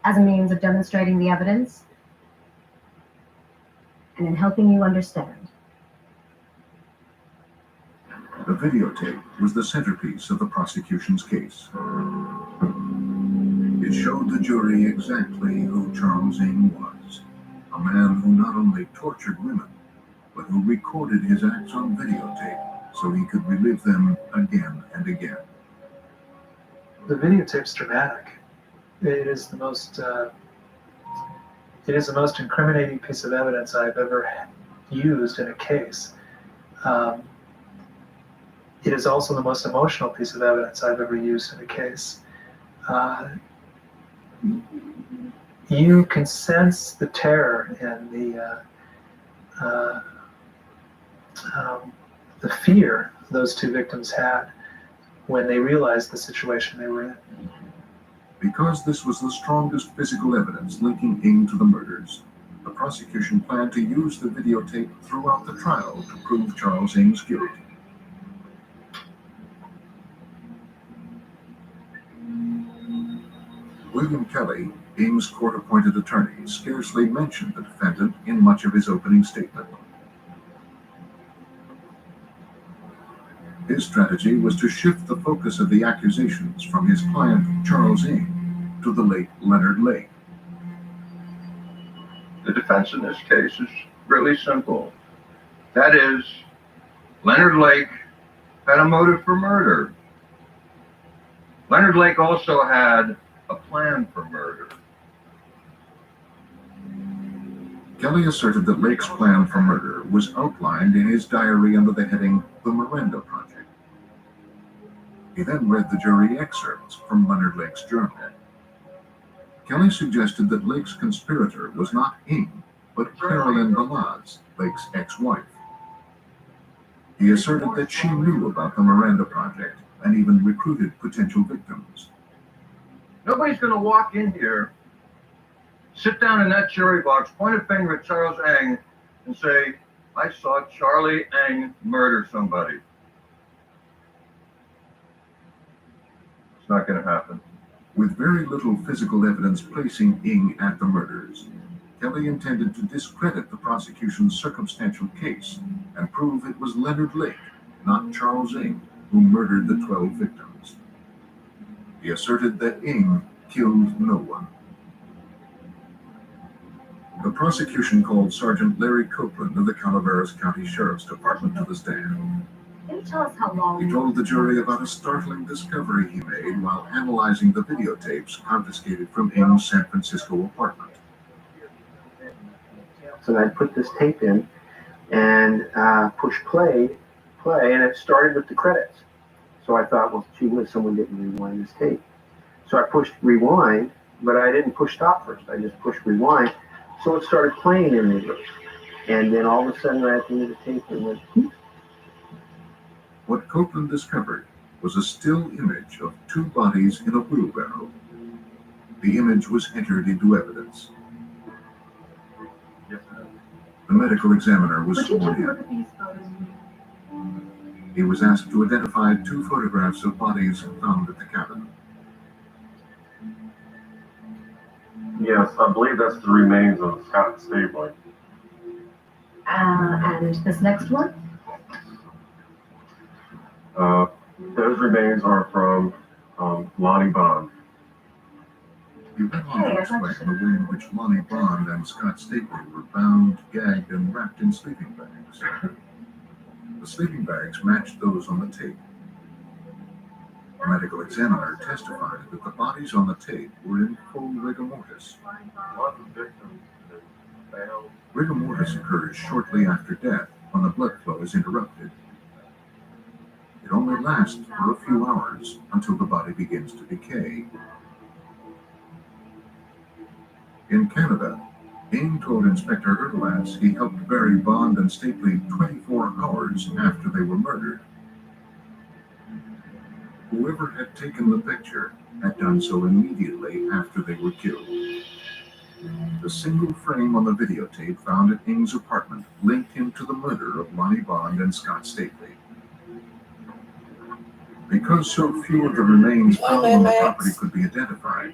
as a means of demonstrating the evidence and in helping you understand. The videotape was the centerpiece of the prosecution's case. It showed the jury exactly who Charles Ng was, a man who not only tortured women, but who recorded his acts on videotape so he could relive them again and again. The videotape's dramatic. It is the most incriminating piece of evidence I've ever used in a case. It is also the most emotional piece of evidence I've ever used in a case. You can sense the terror in the fear those two victims had when they realized the situation they were in. Because this was the strongest physical evidence linking Ng to the murders, the prosecution planned to use the videotape throughout the trial to prove Charles Ng's guilt. William Kelly, Ng's court-appointed attorney, scarcely mentioned the defendant in much of his opening statement. His strategy was to shift the focus of the accusations from his client, Charles Ng, to the late Leonard Lake. The defense in this case is really simple. That is, Leonard Lake had a motive for murder. Leonard Lake also had a plan for murder. Kelly asserted that Lake's plan for murder was outlined in his diary under the heading The Miranda Project. He then read the jury excerpts from Leonard Lake's journal. Kelly suggested that Lake's conspirator was not Ng, but Carolyn Balaz, Lake's ex-wife. He asserted that she knew about the Miranda Project and even recruited potential victims. Nobody's going to walk in here, sit down in that jury box, point a finger at Charles Ng, and say, I saw Charlie Ng murder somebody. It's not going to happen. With very little physical evidence placing Ng at the murders, Kelly intended to discredit the prosecution's circumstantial case and prove it was Leonard Lake, not Charles Ng, who murdered the 12 victims. He asserted that Ng killed no one. The prosecution called Sergeant Larry Copeland of the Calaveras County Sheriff's Department to the stand. Can you tell us how long? He told the jury about a startling discovery he made while analyzing the videotapes confiscated from Ng's San Francisco apartment. So I put this tape in and push play, and it started with the credits. So I thought, well, gee whiz, someone didn't rewind this tape. So I pushed rewind, but I didn't push stop first. I just pushed rewind. So it started playing in reverse. And then all of a sudden, right at the end of the tape, it went, whoop. What Copeland discovered was a still image of two bodies in a wheelbarrow. The image was entered into evidence. The medical examiner was sworn in. He was asked to identify two photographs of bodies found at the cabin. Yes, I believe that's the remains of Scott Stabler. And this next one? Those remains are from Lonnie Bond. You read on the explain the way in which Lonnie Bond and Scott Stapley were bound, gagged, and wrapped in sleeping bags. The sleeping bags matched those on the tape. The medical examiner testified that the bodies on the tape were in full rigor mortis. Rigor mortis occurs shortly after death when the blood flow is interrupted. It only lasts for a few hours until the body begins to decay. In Canada, Ng told Inspector Erdelas he helped bury Bond and Stapley 24 hours after they were murdered. Whoever had taken the picture had done so immediately after they were killed. The single frame on the videotape found at Ng's apartment linked him to the murder of Lonnie Bond and Scott Stapley. Because so few of the remains found on the property could be identified,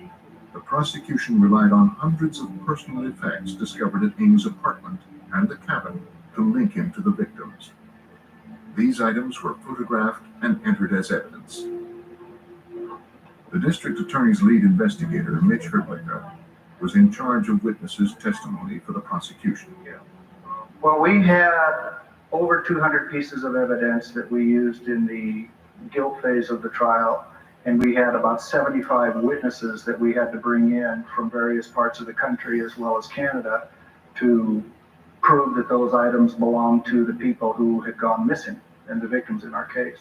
the prosecution relied on hundreds of personal effects discovered at Ng's apartment and the cabin to link him to the victims. These items were photographed and entered as evidence. The district attorney's lead investigator, Mitch Hertlicker, was in charge of witnesses' testimony for the prosecution. Well, we had over 200 pieces of evidence that we used in the guilt phase of the trial, and we had about 75 witnesses that we had to bring in from various parts of the country as well as Canada to prove that those items belonged to the people who had gone missing and the victims in our case.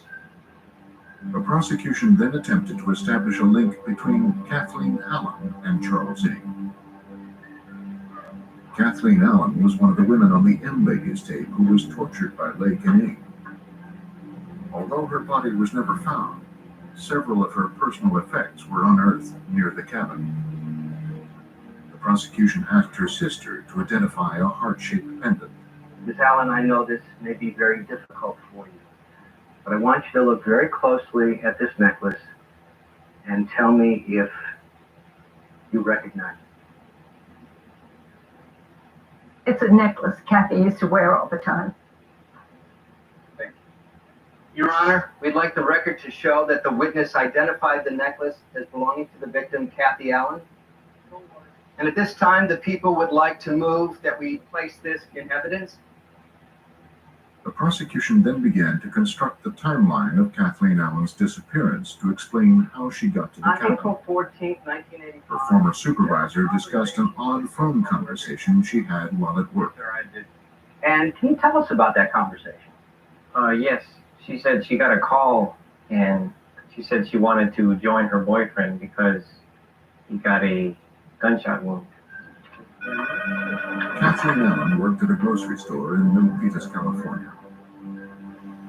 The prosecution then attempted to establish a link between Kathleen Allen and Charles Ng. Kathleen Allen was one of the women on the M Ladies tape who was tortured by Lake and Ing. Although her body was never found, several of her personal effects were unearthed near the cabin. The prosecution asked her sister to identify a heart-shaped pendant. Ms. Allen, I know this may be very difficult for you, but I want you to look very closely at this necklace and tell me if you recognize it. It's a necklace Kathy used to wear all the time. Your Honor, we'd like the record to show that the witness identified the necklace as belonging to the victim, Kathy Allen. And at this time, the people would like to move that we place this in evidence. The prosecution then began to construct the timeline of Kathleen Allen's disappearance to explain how she got to the On cabin. April 14, 1985. Her former supervisor discussed an odd phone conversation she had while at work. And can you tell us about that conversation? Yes. She said she got a call and she said she wanted to join her boyfriend because he got a gunshot wound. Kathleen Allen worked at a grocery store in Milpitas, California.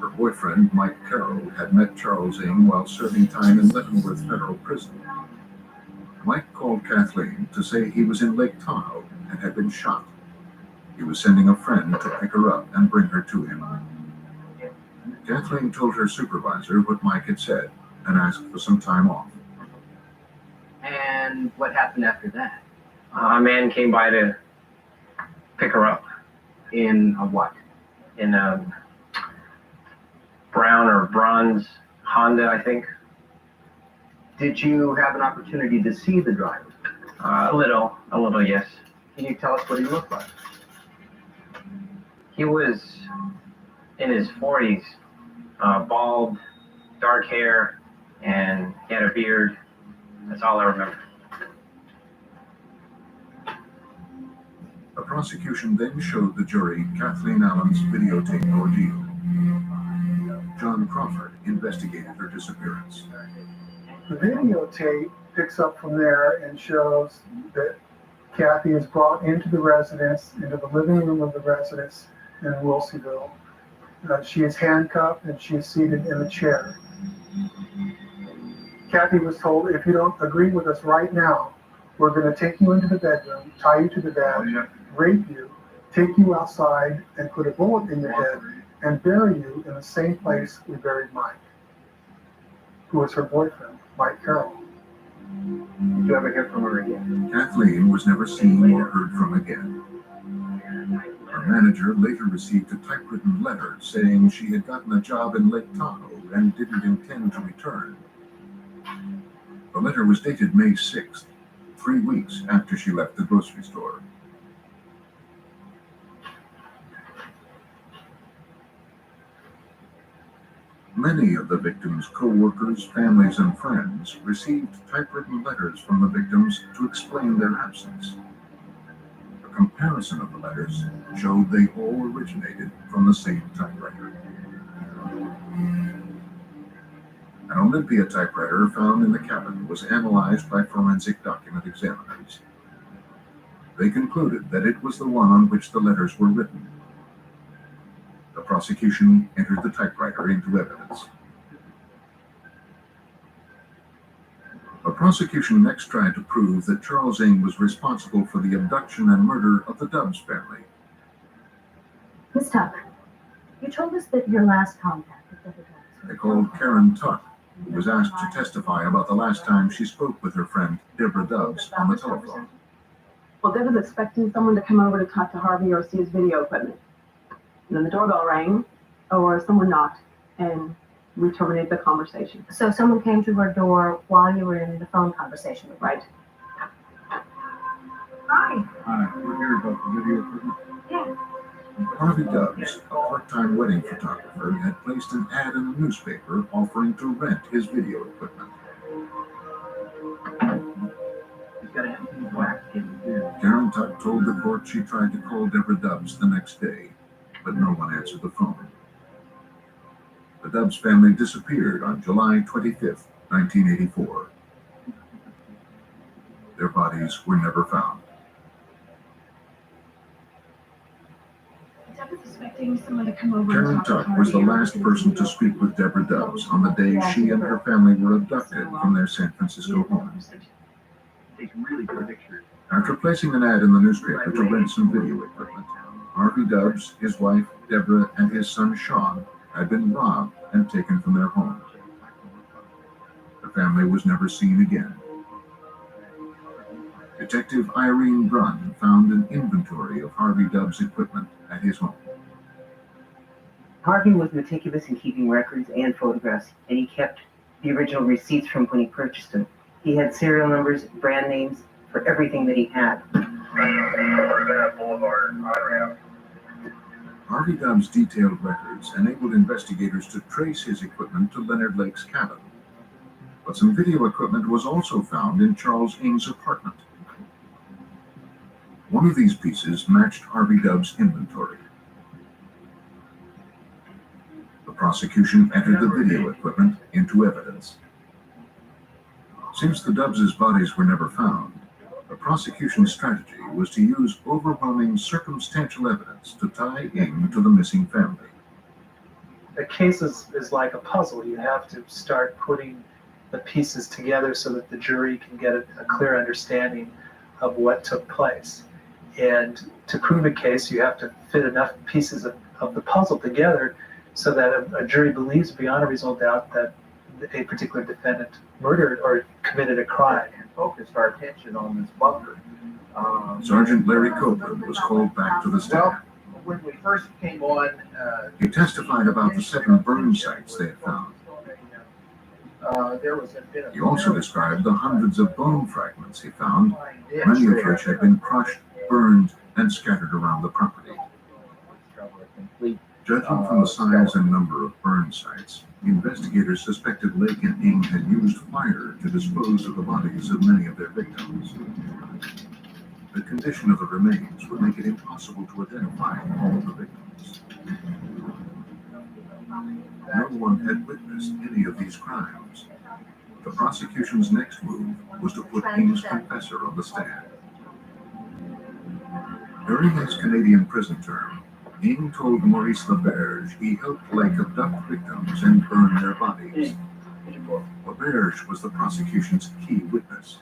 Her boyfriend, Mike Carroll, had met Charles Ing while serving time in Leavenworth Federal Prison. Mike called Kathleen to say he was in Lake Tahoe and had been shot. He was sending a friend to pick her up and bring her to him. Kathleen told her supervisor what Mike had said and asked for some time off. And what happened after that? A man came by to pick her up. In a what? In a brown or bronze Honda, I think. Did you have an opportunity to see the driver? A little, yes. Can you tell us what he looked like? He was in his 40s, bald, dark hair, and he had a beard. That's all I remember. The prosecution then showed the jury Kathleen Allen's videotape ordeal. John Crawford investigated her disappearance. The videotape picks up from there and shows that Kathy is brought into the residence, into the living room of the residence in Wilseyville. She is handcuffed and she is seated in a chair. Kathy was told, if you don't agree with us right now, we're going to take you into the bedroom, tie you to the bed, rape you, take you outside and put a bullet in your head and bury you in the same place we buried Mike, who was her boyfriend, Mike Carroll. Did you ever hear from her again? Kathleen was never seen or heard from again. Her manager later received a typewritten letter saying she had gotten a job in Lake Tahoe and didn't intend to return. The letter was dated May 6th, 3 weeks after she left the grocery store. Many of the victims' co-workers, families, and friends received typewritten letters from the victims to explain their absence. A comparison of the letters showed they all originated from the same typewriter. An Olympia typewriter found in the cabin was analyzed by forensic document examiners. They concluded that it was the one on which the letters were written. The prosecution entered the typewriter into evidence. The prosecution next tried to prove that Charles Ing was responsible for the abduction and murder of the Dubs family. Miss Tuck, you told us that your last contact with Deborah Dubs. They called Karen Tuck, who was asked to testify about the last time she spoke with her friend Deborah Dubs on the telephone. Well, Deb was expecting someone to come over to talk to Harvey or see his video equipment. And then the doorbell rang, or someone knocked, and we terminated the conversation. So someone came to her door while you were in the phone conversation with her. Right. Hi. Hi, we're here about the video equipment. Yeah. Harvey Dubs, a part-time wedding photographer, had placed an ad in a newspaper offering to rent his video equipment. Karen Tuck told the court she tried to call Deborah Dubs the next day, but no one answered the phone. The Dubs family disappeared on July 25th, 1984. Their bodies were never found. I was expecting someone to come over and Karen talk to Tuck was the Harvey. last person to speak with Deborah Dubs on the day she and her family were abducted from their San Francisco home. Take really good pictures. After placing an ad in the newspaper to rent some video equipment, Harvey Dubs, his wife Deborah, and his son Sean had been robbed and taken from their home. The family was never seen again. Detective Irene Brunn found an inventory of Harvey Dubs' equipment at his home. Harvey was meticulous in keeping records and photographs, and he kept the original receipts from when he purchased them. He had serial numbers, brand names for everything that he had. Harvey Dubs' detailed records enabled investigators to trace his equipment to Leonard Lake's cabin. But some video equipment was also found in Charles Ng's apartment. One of these pieces matched Harvey Dubs' inventory. The prosecution entered the video equipment into evidence. Since the Dubs' bodies were never found, the prosecution's strategy was to use overwhelming circumstantial evidence to tie Ng to the missing family. The case is like a puzzle. You have to start putting the pieces together so that the jury can get a clear understanding of what took place. And to prove a case, you have to fit enough pieces of the puzzle together so that a jury believes beyond a reasonable doubt that a particular defendant murdered or committed a crime. Focused our attention on this bunker. Sergeant Larry Copeland was called back to the stand. Well, when we first came on, He testified about the 7 burn sites they had found. there was a bit of. He also described the hundreds of bone fragments he found, many of which had been crushed, burned, and scattered around the property. Judging from the size and number of burn sites, investigators suspected Lake and Ng had used fire to dispose of the bodies of many of their victims. The condition of the remains would make it impossible to identify all of the victims. No one had witnessed any of these crimes. The prosecution's next move was to put Ng's confessor on the stand. During his Canadian prison term, Ng told Maurice Laberge he helped Lake abduct victims and burn their bodies. Laberge was the prosecution's key witness.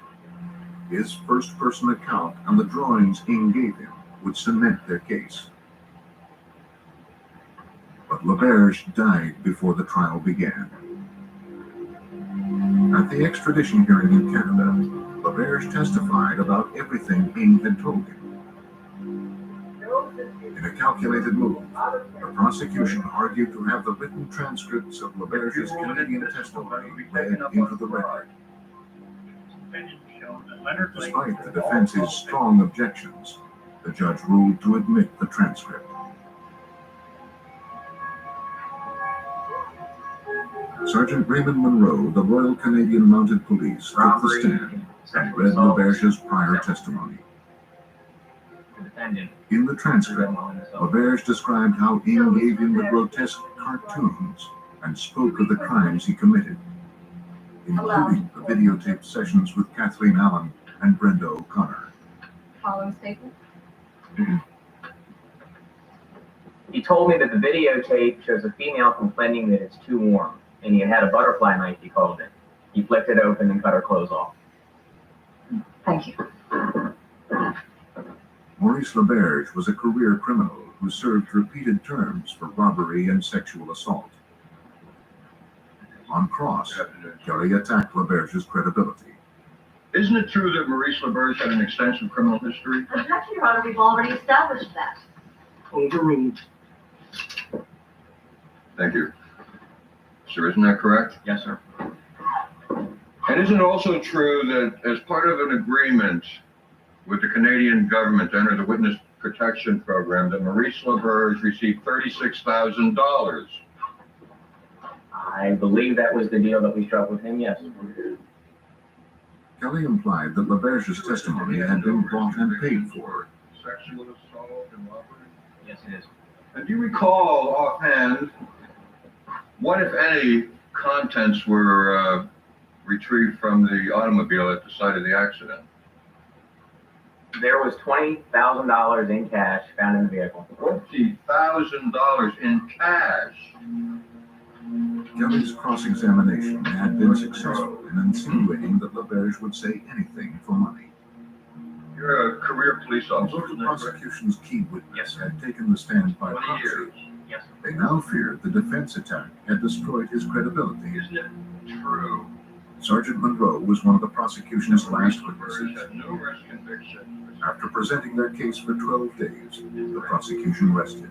His first-person account and the drawings Ng gave him would cement their case. But Laberge died before the trial began. At the extradition hearing in Canada, Laberge testified about everything Ng had told him. In a calculated move, the prosecution argued to have the written transcripts of Laberge's Canadian testimony read into the record. Despite the defense's strong objections, the judge ruled to admit the transcript. Sergeant Raymond Monroe, the Royal Canadian Mounted Police, took the stand and read Laberge's prior testimony. In the transcript, Laberge described how Ng gave him the grotesque cartoons and spoke of the crimes he committed, including the videotaped sessions with Kathleen Allen and Brenda O'Connor. Following statement. He told me that the videotape shows a female complaining that it's too warm, and he had a butterfly knife, he called it. He flicked it open and cut her clothes off. Thank you. Maurice Laberge was a career criminal who served repeated terms for robbery and sexual assault. On cross, Kelly attacked Laberge's credibility. Isn't it true that Maurice Laberge had an extensive criminal history? Objection, Your Honor, we've already established that. Overruled. Thank you. Sir, isn't that correct? Yes, sir. And isn't it also true that as part of an agreement with the Canadian government to enter the Witness Protection Program, that Maurice Laberge received $36,000? I believe that was the deal that we struck with him, yes. Kelly implied that Laberge's testimony had been bought and paid for. Sexual assault and robbery? Yes, it is. And do you recall offhand what, if any, contents were retrieved from the automobile at the site of the accident? There was $20,000 in cash found in the vehicle. $20,000? $36,000 in cash. Kelly's cross-examination had been successful in insinuating that LaBerge would say anything for money. You're a career police officer. Although the prosecution's key witness had taken the stand by 20 proxy, years. they now feared the defense attack had destroyed his credibility. Isn't it true? Sergeant Monroe was one of the prosecution's last witnesses. Had numerous convictions. After presenting their case for 12 days, the prosecution rested.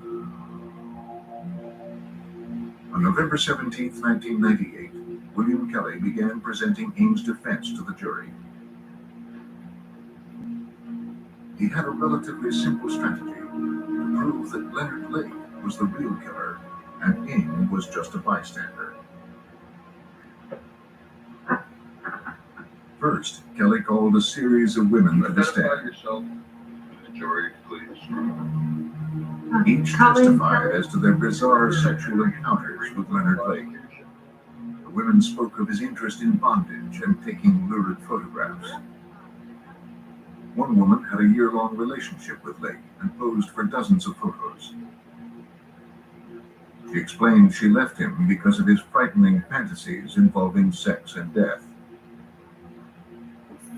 On November 17, 1998, William Kelly began presenting Ing's defense to the jury. He had a relatively simple strategy to prove that Leonard Lake was the real killer and Ing was just a bystander. First, Kelly called a series of women to the stand. Identify yourself to the jury, please. Each testified as to their bizarre sexual encounters with Leonard Lake. The women spoke of his interest in bondage and taking lurid photographs. One woman had a year-long relationship with Lake and posed for dozens of photos. She explained she left him because of his frightening fantasies involving sex and death.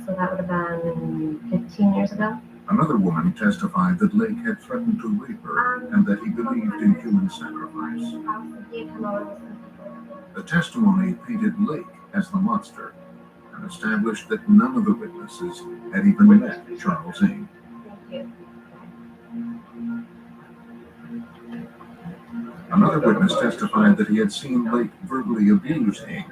So that would have been 15 years ago? Another woman testified that Lake had threatened to rape her and that he believed in human sacrifice. The testimony painted Lake as the monster and established that none of the witnesses had even met Charles Ing. Another witness testified that he had seen Lake verbally abuse Ing,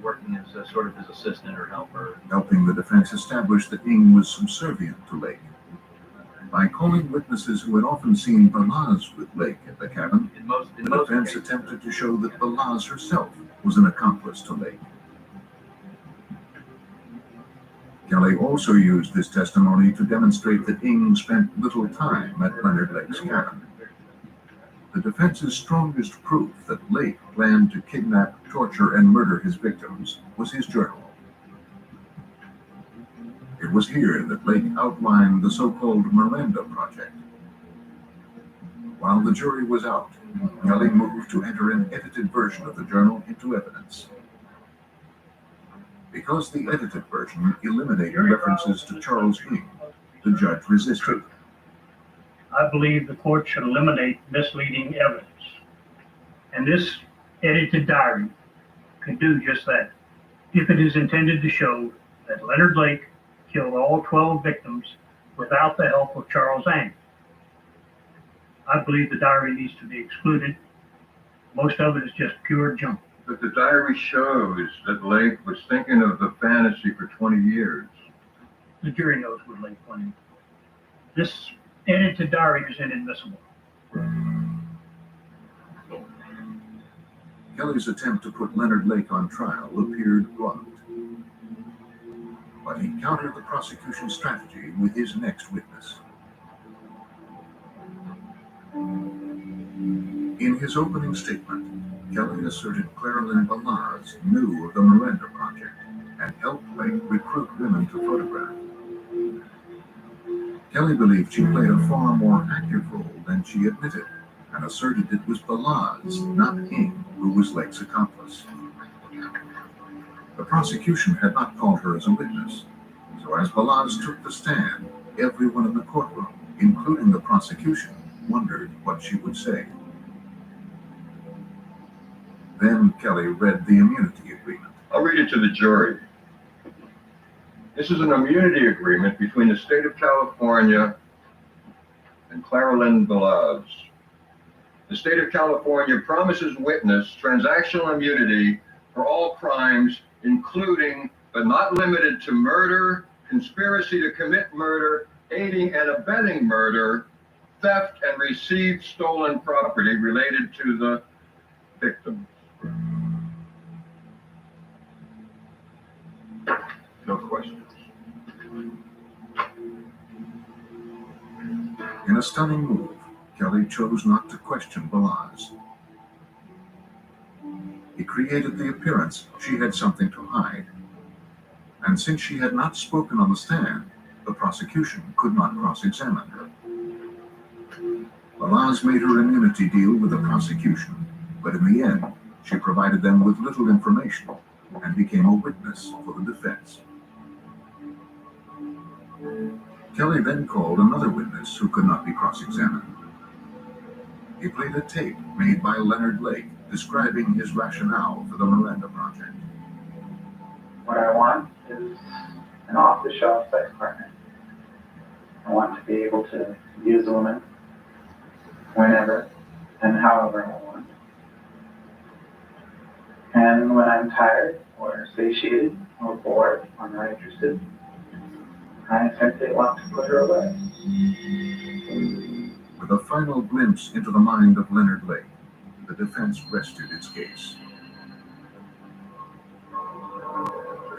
working as a sort of his assistant or helper. helping the defense establish that Ing was subservient to Lake. By calling witnesses who had often seen Balaz with Lake at the cabin, the defense attempted to show that Balaz herself was an accomplice to Lake. Kelly also used this testimony to demonstrate that Ing spent little time at Leonard Lake's cabin. The defense's strongest proof that Lake planned to kidnap, torture, and murder his victims was his journal. It was here that Lake outlined the so-called Miranda Project. While the jury was out, Kelly moved to enter an edited version of the journal into evidence. Because the edited version eliminated references to Charles Ing, the judge resisted. I believe the court should eliminate misleading evidence. And this edited diary could do just that, if it is intended to show that Leonard Lake killed all 12 victims without the help of Charles Ing. I believe the diary needs to be excluded. Most of it is just pure junk. But the diary shows that Lake was thinking of the fantasy for 20 years. The jury knows what Lake wanted. This edited diary is inadmissible. Kelly's attempt to put Leonard Lake on trial appeared blunt. But he countered the prosecution's strategy with his next witness. In his opening statement, Kelly asserted Claralyn Balaz knew of the Miranda Project and helped Lake recruit women to photograph. Kelly believed she played a far more active role than she admitted, and asserted it was Balaz, not Ing, who was Lake's accomplice. The prosecution had not called her as a witness, so as Balaz took the stand, everyone in the courtroom, including the prosecution, wondered what she would say. Then Kelly read the immunity agreement. I'll read it to the jury. This is an immunity agreement between the state of California and Claralyn Balaz. The state of California promises witness transactional immunity for all crimes, including but not limited to murder, conspiracy to commit murder, aiding and abetting murder, theft, and received stolen property related to the victim. No questions. In a stunning move, Kelly chose not to question Balaz. He created the appearance she had something to hide. And since she had not spoken on the stand, the prosecution could not cross-examine her. The laws made her immunity deal with the prosecution, but in the end, she provided them with little information and became a witness for the defense. Kelly then called another witness who could not be cross-examined. He played a tape made by Leonard Lake describing his rationale for the Miranda Project. What I want is an off-the-shelf sex partner. I want to be able to use a woman whenever and however I want. And when I'm tired or satiated or bored or not interested, I simply want to put her away. With a final glimpse into the mind of Leonard Lake, the defense rested its case.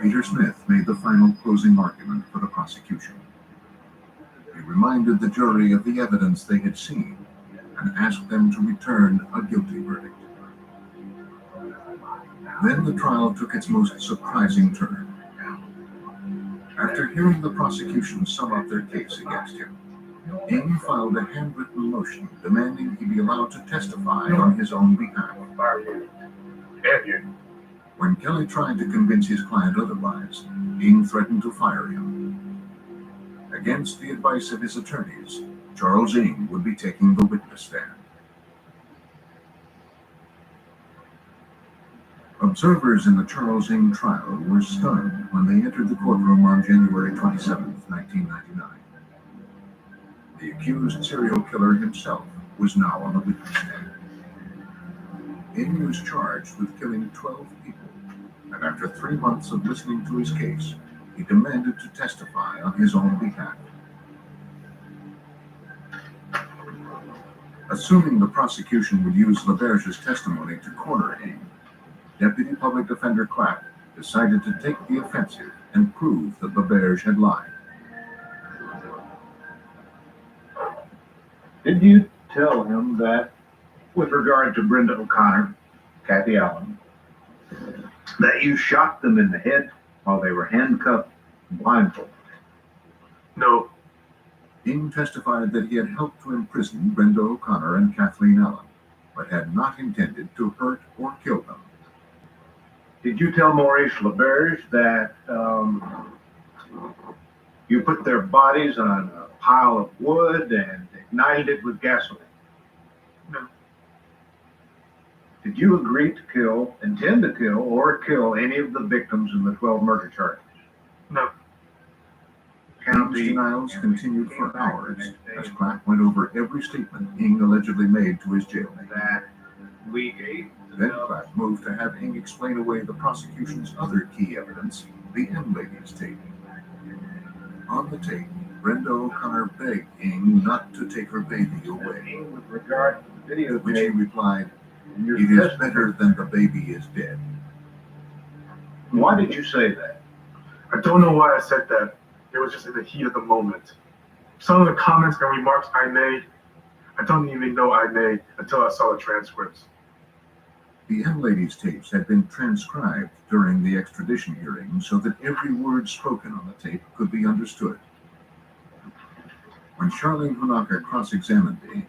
Peter Smith made the final closing argument for the prosecution. He reminded the jury of the evidence they had seen and asked them to return a guilty verdict. Then the trial took its most surprising turn. After hearing the prosecution sum up their case against him, Ng filed a handwritten motion demanding he be allowed to testify on his own behalf. When Kelly tried to convince his client otherwise, Ng threatened to fire him. Against the advice of his attorneys, Charles Ng would be taking the witness stand. Observers in the Charles Ng trial were stunned when they entered the courtroom on January 27, 1999. The accused serial killer himself was now on the witness stand. Ng was charged with killing 12 people, and after 3 months of listening to his case, he demanded to testify on his own behalf. Assuming the prosecution would use LaBerge's testimony to corner Ng, Deputy Public Defender Clapp decided to take the offensive and prove that LaBerge had lied. Did you tell him that, with regard to Brenda O'Connor, Kathy Allen, that you shot them in the head while they were handcuffed and blindfolded? No. Ng testified that he had helped to imprison Brenda O'Connor and Kathleen Allen, but had not intended to hurt or kill them. Did you tell Maurice LaBerge that you put their bodies on a pile of wood and ignited it with gasoline? No. Did you agree to kill, intend to kill, or kill any of the victims in the 12 murder charges? No. Ng's denials continued for hours as Clapp went over every statement Ng allegedly made to his jailmate. Then Clapp moved to have Ng explain away the prosecution's other key evidence, the M Ladies tape. On the tape, Brenda O'Connor begged Ng not to take her baby away. With regard to the video, which he replied, "It is better than the baby is dead." Why did you say that? I don't know why I said that. It was just in the heat of the moment. Some of the comments and remarks I made, I don't even know I made until I saw the transcripts. The M Ladies tapes had been transcribed during the extradition hearing so that every word spoken on the tape could be understood. When Charlene Hunaka cross-examined Ng,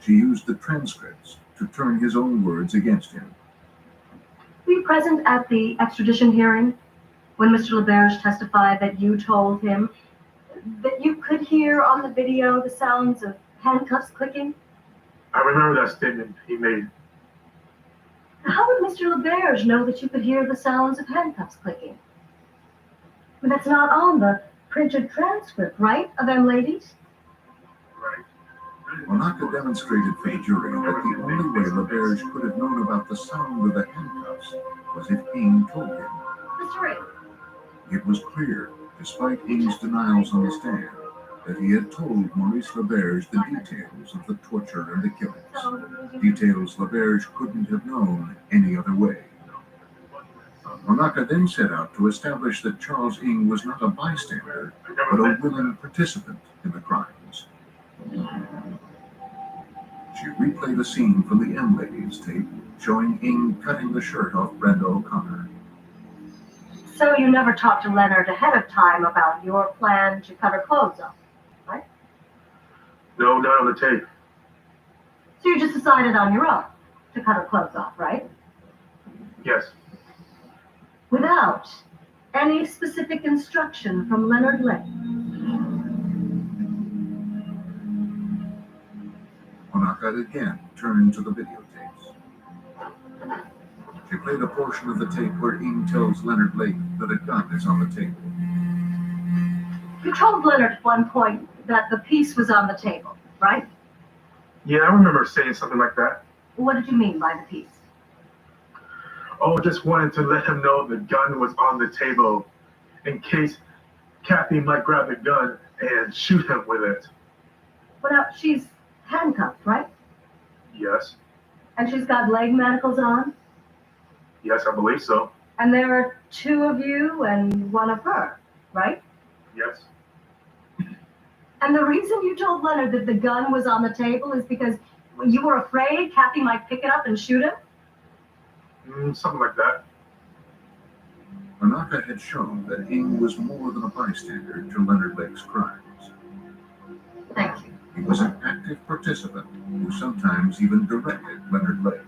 she used the transcripts to turn his own words against him. Were you present at the extradition hearing when Mr. LaBerge testified that you told him that you could hear on the video the sounds of handcuffs clicking? I remember that statement he made. How would Mr. LaBerge know that you could hear the sounds of handcuffs clicking? I mean, that's not on the printed transcript, right, of M Ladies? Right. Hunaka demonstrated for the jury that the only way LaBerge could have known about the sound of the handcuffs was if Ng told him. Mr. Ray. It was clear, despite Ng's denials on the stand, that he had told Maurice LaBerge the details of the torture and the killings, details LaBerge couldn't have known any other way. Hunaka then set out to establish that Charles Ng was not a bystander, but a willing participant in the crimes. She replayed a scene from the M Ladies tape showing Ng cutting the shirt off Brenda O'Connor. So you never talked to Leonard ahead of time about your plan to cut her clothes off, right? No, not on the tape. So you just decided on your own to cut her clothes off, right? Yes. Without any specific instruction from Leonard Lake. Onaka again turned to the videotapes. She played a portion of the tape where Ing tells Leonard Lake that a gun is on the table. You told Leonard at one point that the piece was on the table, right? Yeah, I remember saying something like that. What did you mean by the piece? Oh, just wanted to let him know the gun was on the table in case Kathy might grab the gun and shoot him with it. Well, now, she's handcuffed, right? Yes. And she's got leg manacles on? Yes, I believe so. And there are two of you and one of her, right? Yes. And the reason you told Leonard that the gun was on the table is because you were afraid Kathy might pick it up and shoot him? Something like that. Onaka had shown that Ing was more than a bystander to Leonard Lake's crimes. Thank you. He was an active participant who sometimes even directed Leonard Lake.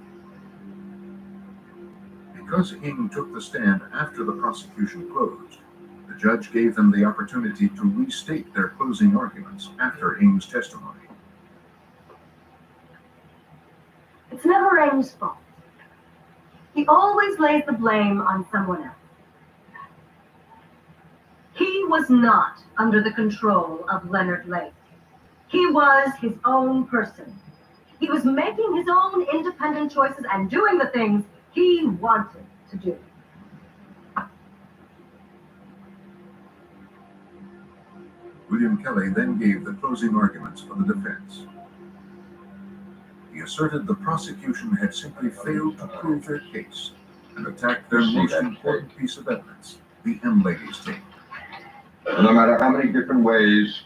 Because Ing took the stand after the prosecution closed, the judge gave them the opportunity to restate their closing arguments after Ing's testimony. It's never Ing's fault. He always lays the blame on someone else. He was not under the control of Leonard Lake. He was his own person. He was making his own independent choices and doing the things he wanted to do. William Kelly then gave the closing arguments for the defense. He asserted the prosecution had simply failed to prove their case and attacked their most important piece of evidence, the M Lady's tape. No matter how many different ways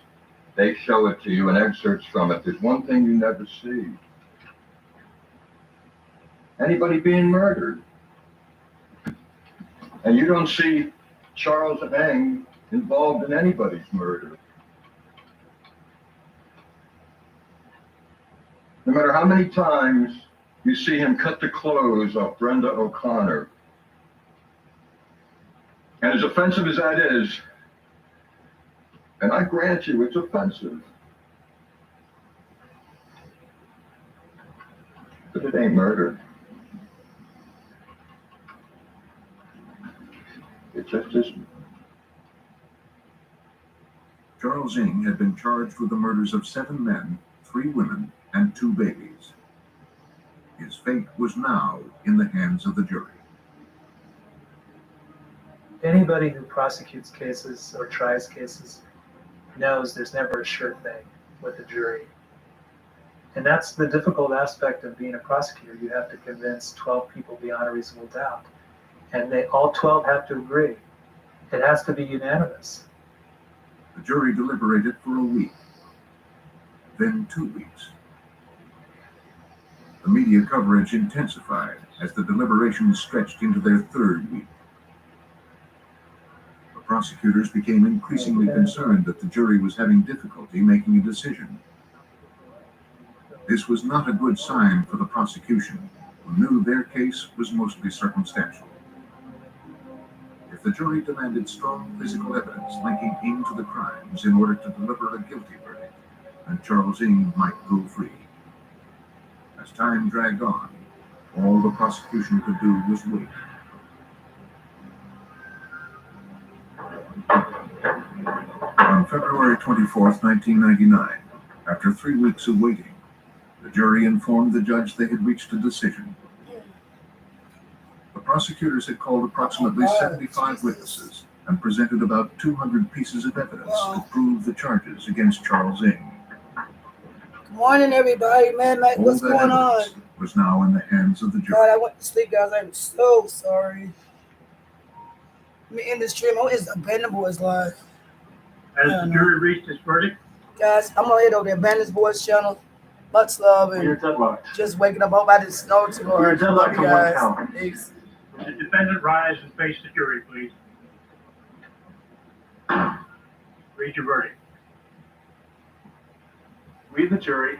they show it to you and excerpts from it, there's one thing you never see. Anybody being murdered. And you don't see Charles Eng involved in anybody's murder. No matter how many times you see him cut the clothes off Brenda O'Connor. And as offensive as that is, and I grant you it's offensive, but it ain't murder. It just isn't. Charles Ing had been charged with the murders of 7 men, 3 women, and 2 babies. His fate was now in the hands of the jury. Anybody who prosecutes cases or tries cases knows there's never a sure thing with the jury. And that's the difficult aspect of being a prosecutor. You have to convince 12 people beyond a reasonable doubt. And they all 12 have to agree. It has to be unanimous. The jury deliberated for a week, then 2 weeks. The media coverage intensified as the deliberations stretched into their 3rd week. The prosecutors became increasingly concerned that the jury was having difficulty making a decision. This was not a good sign for the prosecution, who knew their case was mostly circumstantial. If the jury demanded strong physical evidence linking Ing to the crimes in order to deliver a guilty verdict, then Charles Ing might go free. As time dragged on, all the prosecution could do was wait. On February 24th, 1999, after 3 weeks of waiting, the jury informed the judge they had reached a decision. The prosecutors had called approximately 75 witnesses and presented about 200 pieces of evidence to prove the charges against Charles Ing. Morning, everybody. Man, like, what's All that going on? evidence was now in the hands of the jury. God, I went to sleep, guys. I'm so sorry. Let me end this stream. Oh, it's Abandoned Boys Live. Has the jury reached its verdict? Guys, I'm going to head over to Abandoned Boys channel. Much love. And We're deadlocked. just waking up. Hope I didn't snow too hard. We're deadlocked Love you on one guys. count. Peace. The defendant rise and face the jury, please. Read your verdict. We, the jury,